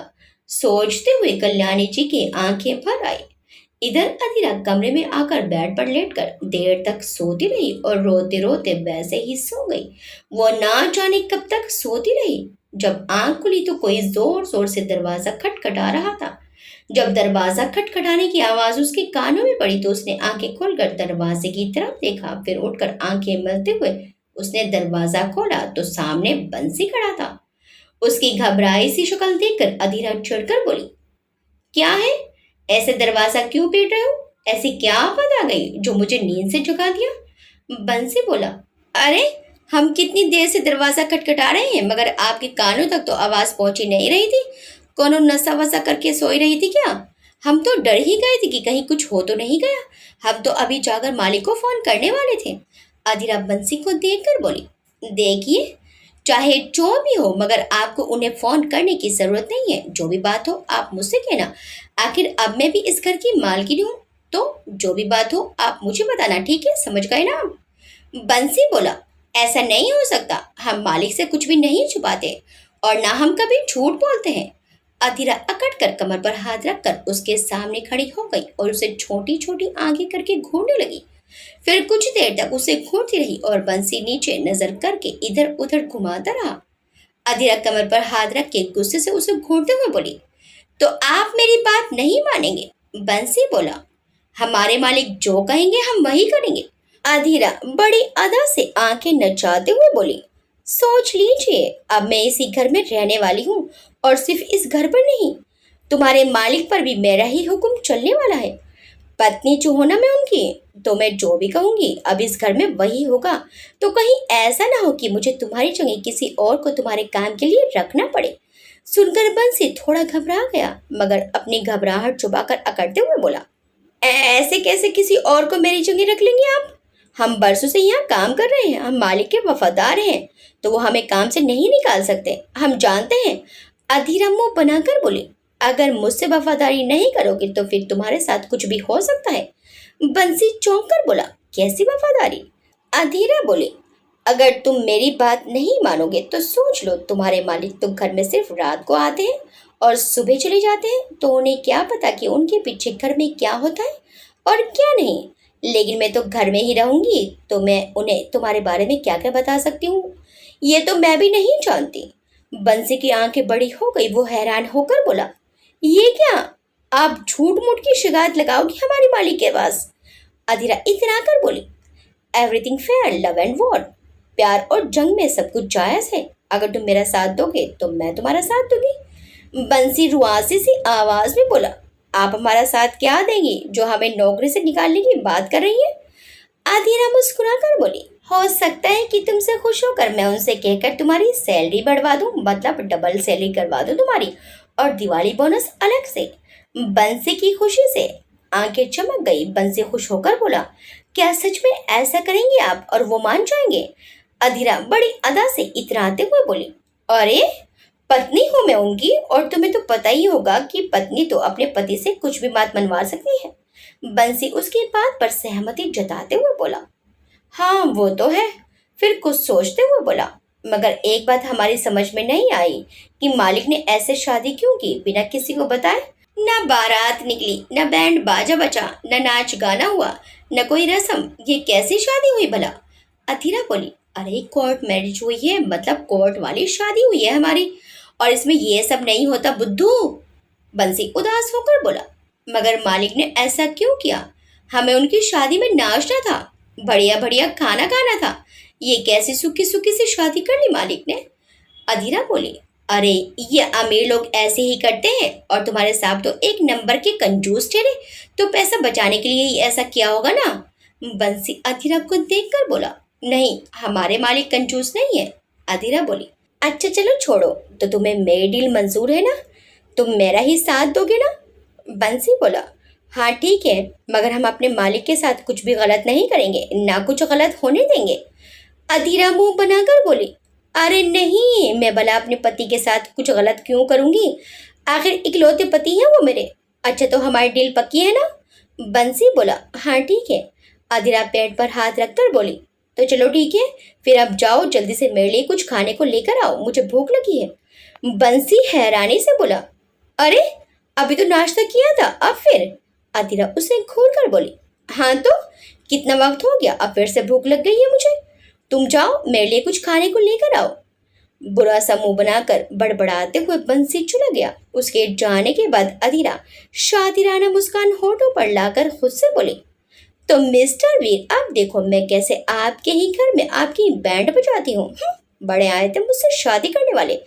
सोचते हुए कल्याणी जी की आंखें भर आई। इधर अधीरा कमरे में आकर बेड पर लेटकर देर तक सोती रही और रोते रोते वैसे ही सो गई। वो ना जाने कब तक सोती रही। जब आंख खुली तो कोई जोर जोर से दरवाजा खटखटा रहा था। जब दरवाजा खटखटाने की आवाज उसके कानों में पड़ी तो उसने आंखें खोलकर दरवाजे की तरफ देखा। फिर उठकर आंखें मलते हुए उसने दरवाजा खोला तो सामने बंसी खड़ा था। उसकी घबराई सी शक्ल देखकर अधीरा चिढ़कर बोली, क्या है? ऐसे दरवाजा क्यों पीट रहे हो? ऐसी क्या आफत आ गई जो मुझे नींद से जगा दिया? बंसी बोला, अरे हम कितनी देर से दरवाजा खटखटा रहे हैं, मगर आपके कानों तक तो आवाज पहुंची नहीं रही थी। कोनो नशा वसा करके सोई रही थी क्या? हम तो डर ही गए थे कि कहीं कुछ हो तो नहीं गया। हम तो अभी जाकर मालिक को फोन करने वाले थे। अधीरा बंसी को देखकर बोली, देखिए, चाहे जो भी हो, मगर आपको उन्हें फोन करने की जरूरत नहीं है। जो भी बात हो आप मुझसे कहना। आखिर अब मैं भी इस घर की मालकिन हूँ, तो जो भी बात हो आप मुझे बताना, ठीक है? समझ गए ना? बंसी बोला, ऐसा नहीं हो सकता। हम मालिक से कुछ भी नहीं छुपाते और ना हम कभी झूठ बोलते हैं। अधीरा अकड़ कर कमर पर हाथ रखकर उसके सामने खड़ी हो गई और उसे छोटी छोटी आंखें करके घूरने लगी। फिर कुछ देर तक उसे घूरती रही और बंसी नीचे नजर करके इधर उधर घुमाता रहा। अधीरा कमर पर हाथ रख के गुस्से से उसे घूरते हुए बोली, तो आप मेरी बात नहीं मानेंगे? बंसी बोला, हमारे मालिक जो कहेंगे हम वही करेंगे। अधीरा बड़ी अदा से आंखें नचाते हुए बोली, सोच लीजिए, अब मैं इसी घर में रहने वाली हूँ और सिर्फ इस घर पर नहीं, तुम्हारे मालिक पर भी मेरा ही हुक्म चलने वाला है। पत्नी जो हो ना मैं उनकी, तो मैं जो भी कहूंगी अब इस घर में वही होगा। तो कहीं ऐसा ना हो कि मुझे तुम्हारी जगह किसी और को तुम्हारे काम के लिए रखना पड़े। सुनकर बंसी थोड़ा घबरा गया, मगर अपनी घबराहट छुपाकर अकड़ते हुए बोला, ऐसे कैसे किसी और को मेरी जगह रख लेंगे आप? हम बरसों से यहाँ काम कर रहे हैं, हम मालिक के वफादार हैं, तो वो हमें काम से नहीं निकाल सकते, हम जानते हैं। अधीरा मुंह बनाकर बोली, अगर मुझसे वफादारी नहीं करोगे तो फिर तुम्हारे साथ कुछ भी हो सकता है। बंसी चौंक कर बोला, कैसी वफादारी? अधीरा बोली, अगर तुम मेरी बात नहीं मानोगे तो सोच लो, तुम्हारे मालिक तो घर में सिर्फ रात को आते हैं और सुबह चले जाते हैं, तो उन्हें क्या पता कि उनके पीछे घर में क्या होता है और क्या नहीं। लेकिन मैं तो घर में ही रहूंगी, तो मैं उन्हें तुम्हारे बारे में क्या क्या बता सकती हूँ, ये तो मैं भी नहीं जानती। बंसी की आंखें बड़ी हो गई। वो हैरान होकर बोला, ये क्या? आप झूठ मूठ की शिकायत लगाओगी हमारी मालिक के पास? अधीरा इतना कर बोली, everything fair, love and war, प्यार और जंग में सब कुछ जायज है। अगर तुम मेरा साथ दोगे तो मैं तुम्हारा साथ दूंगी। बंसी रुआसी सी आवाज में बोला। आप हमारा साथ क्या देंगी जो हमें नौकरी से निकालने की बात कर रही है? अधीरा मुस्कुराकर बोली, हो सकता है कि तुमसे खुश होकर मैं उनसे कहकर तुम्हारी सैलरी बढ़वा दूं, मतलब डबल सैलरी करवा दूं तुम्हारी, और दिवाली बोनस अलग से। बंसी की खुशी से आंखें चमक गई। बंसी खुश होकर बोला, क्या सच में ऐसा करेंगे आप और वो मान जाएंगे? अधीरा बड़ी अदा से इतराते हुए बोली, अरे पत्नी हूं मैं उनकी, और तुम्हें तो पता ही होगा कि पत्नी तो अपने पति से कुछ भी बात मनवा सकती है। बंसी उसकी बात पर सहमति जताते हुए बोला, हाँ वो तो है। फिर कुछ सोचते हुए बोला, मगर एक बात हमारी समझ में नहीं आई कि मालिक ने ऐसे शादी क्यों की बिना किसी को बताए? न बारात निकली, न बैंड बाजा बचा, न नाच गाना हुआ, न कोई रस्म। ये कैसी शादी हुई भला? अथीरा बोली, अरे कोर्ट मैरिज हुई है, मतलब कोर्ट वाली शादी हुई है हमारी, और इसमें ये सब नहीं होता बुद्धू। बंसी उदास होकर बोला, मगर मालिक ने ऐसा क्यों किया? हमें उनकी शादी में नाचना था, बढ़िया बढ़िया खाना खाना था। ये कैसी सूखी सूखी सी शादी कर ली मालिक ने? अधीरा बोली, अरे ये अमीर लोग ऐसे ही करते हैं, और तुम्हारे साहब तो एक नंबर के कंजूस ठहरे, तो पैसा बचाने के लिए ही ऐसा किया होगा ना। बंसी अधीरा को देखकर बोला, नहीं हमारे मालिक कंजूस नहीं है। अधीरा बोली, अच्छा चलो छोड़ो, तो तुम्हें मेरी डील मंजूर है ना? तुम मेरा ही साथ दोगे ना? बंसी बोला, हाँ ठीक है, मगर हम अपने मालिक के साथ कुछ भी गलत नहीं करेंगे, ना कुछ गलत होने देंगे। अधीरा मुंह बनाकर बोली, अरे नहीं, मैं भला अपने पति के साथ कुछ गलत क्यों करूंगी? आखिर इकलौते पति हैं वो मेरे। अच्छा तो हमारी डील पक्की है ना? बंसी बोला, हाँ ठीक है। अधीरा पेट पर हाथ रखकर बोली, तो चलो ठीक है, फिर अब जाओ जल्दी से मेरे लिए कुछ खाने को लेकर आओ, मुझे भूख लगी है। बंसी हैरानी से बोला, अरे अभी तो नाश्ता किया था, अब फिर? अधीरा उसे घूर कर बोली, हाँ तो कितना वक्त हो गया, अब फिर से भूख लग गई है मुझे। तुम जाओ मेरे लिए कुछ खाने को लेकर आओ। बुरा सा मुंह बनाकर बड़बड़ाते हुए बंसी चला गया। उसके जाने के बाद अधीरा शातिराना मुस्कान होठों पर लाकर खुद से बोली, तो मिस्टर वीर अब देखो मैं कैसे आपके ही घर में आपकी बैंड बजाती हूँ। बड़े आए थे मुझसे शादी करने वाले,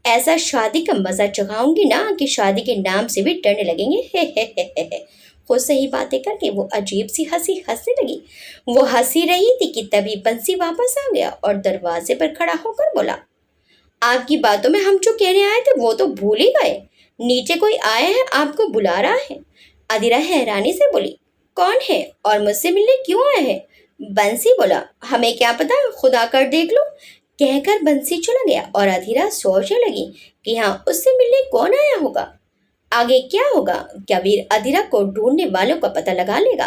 ऐसा शादी का मजा चखाऊंगी ना कि शादी के नाम से भी डरने लगेंगे। हे। खुद से ही बातें करके वो अजीब सी हंसी हंसने लगी। वो हंसी रही थी कि तभी बंसी वापस आ गया और दरवाजे पर खड़ा होकर बोला, आपकी बातों में हम जो कहने आए थे वो तो भूल ही गए। नीचे कोई आया है, आपको बुला रहा है। अधीरा हैरानी से बोली, कौन है और मुझसे मिलने क्यों आया है? बंसी बोला, हमें क्या पता, खुदा कर देख लो। कहकर बंसी चला गया और अधीरा सोचने लगी कि हाँ उससे मिलने कौन आया होगा। आगे क्या होगा? क्या वीर अधीरा को ढूंढने वालों का पता लगा लेगा?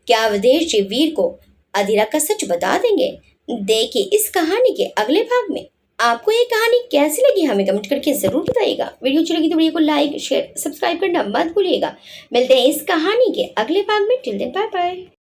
क्या विदेशी वीर को अधीरा का सच बता देंगे? देखिए इस कहानी के अगले भाग में। आपको ये कहानी कैसी लगी हमें कमेंट करके जरूर बताइएगा। वीडियो अच्छी लगी तो वीडियो को लाइक शेयर सब्सक्राइब करना मत भूलिएगा। मिलते हैं इस कहानी के अगले भाग में। Till then bye bye.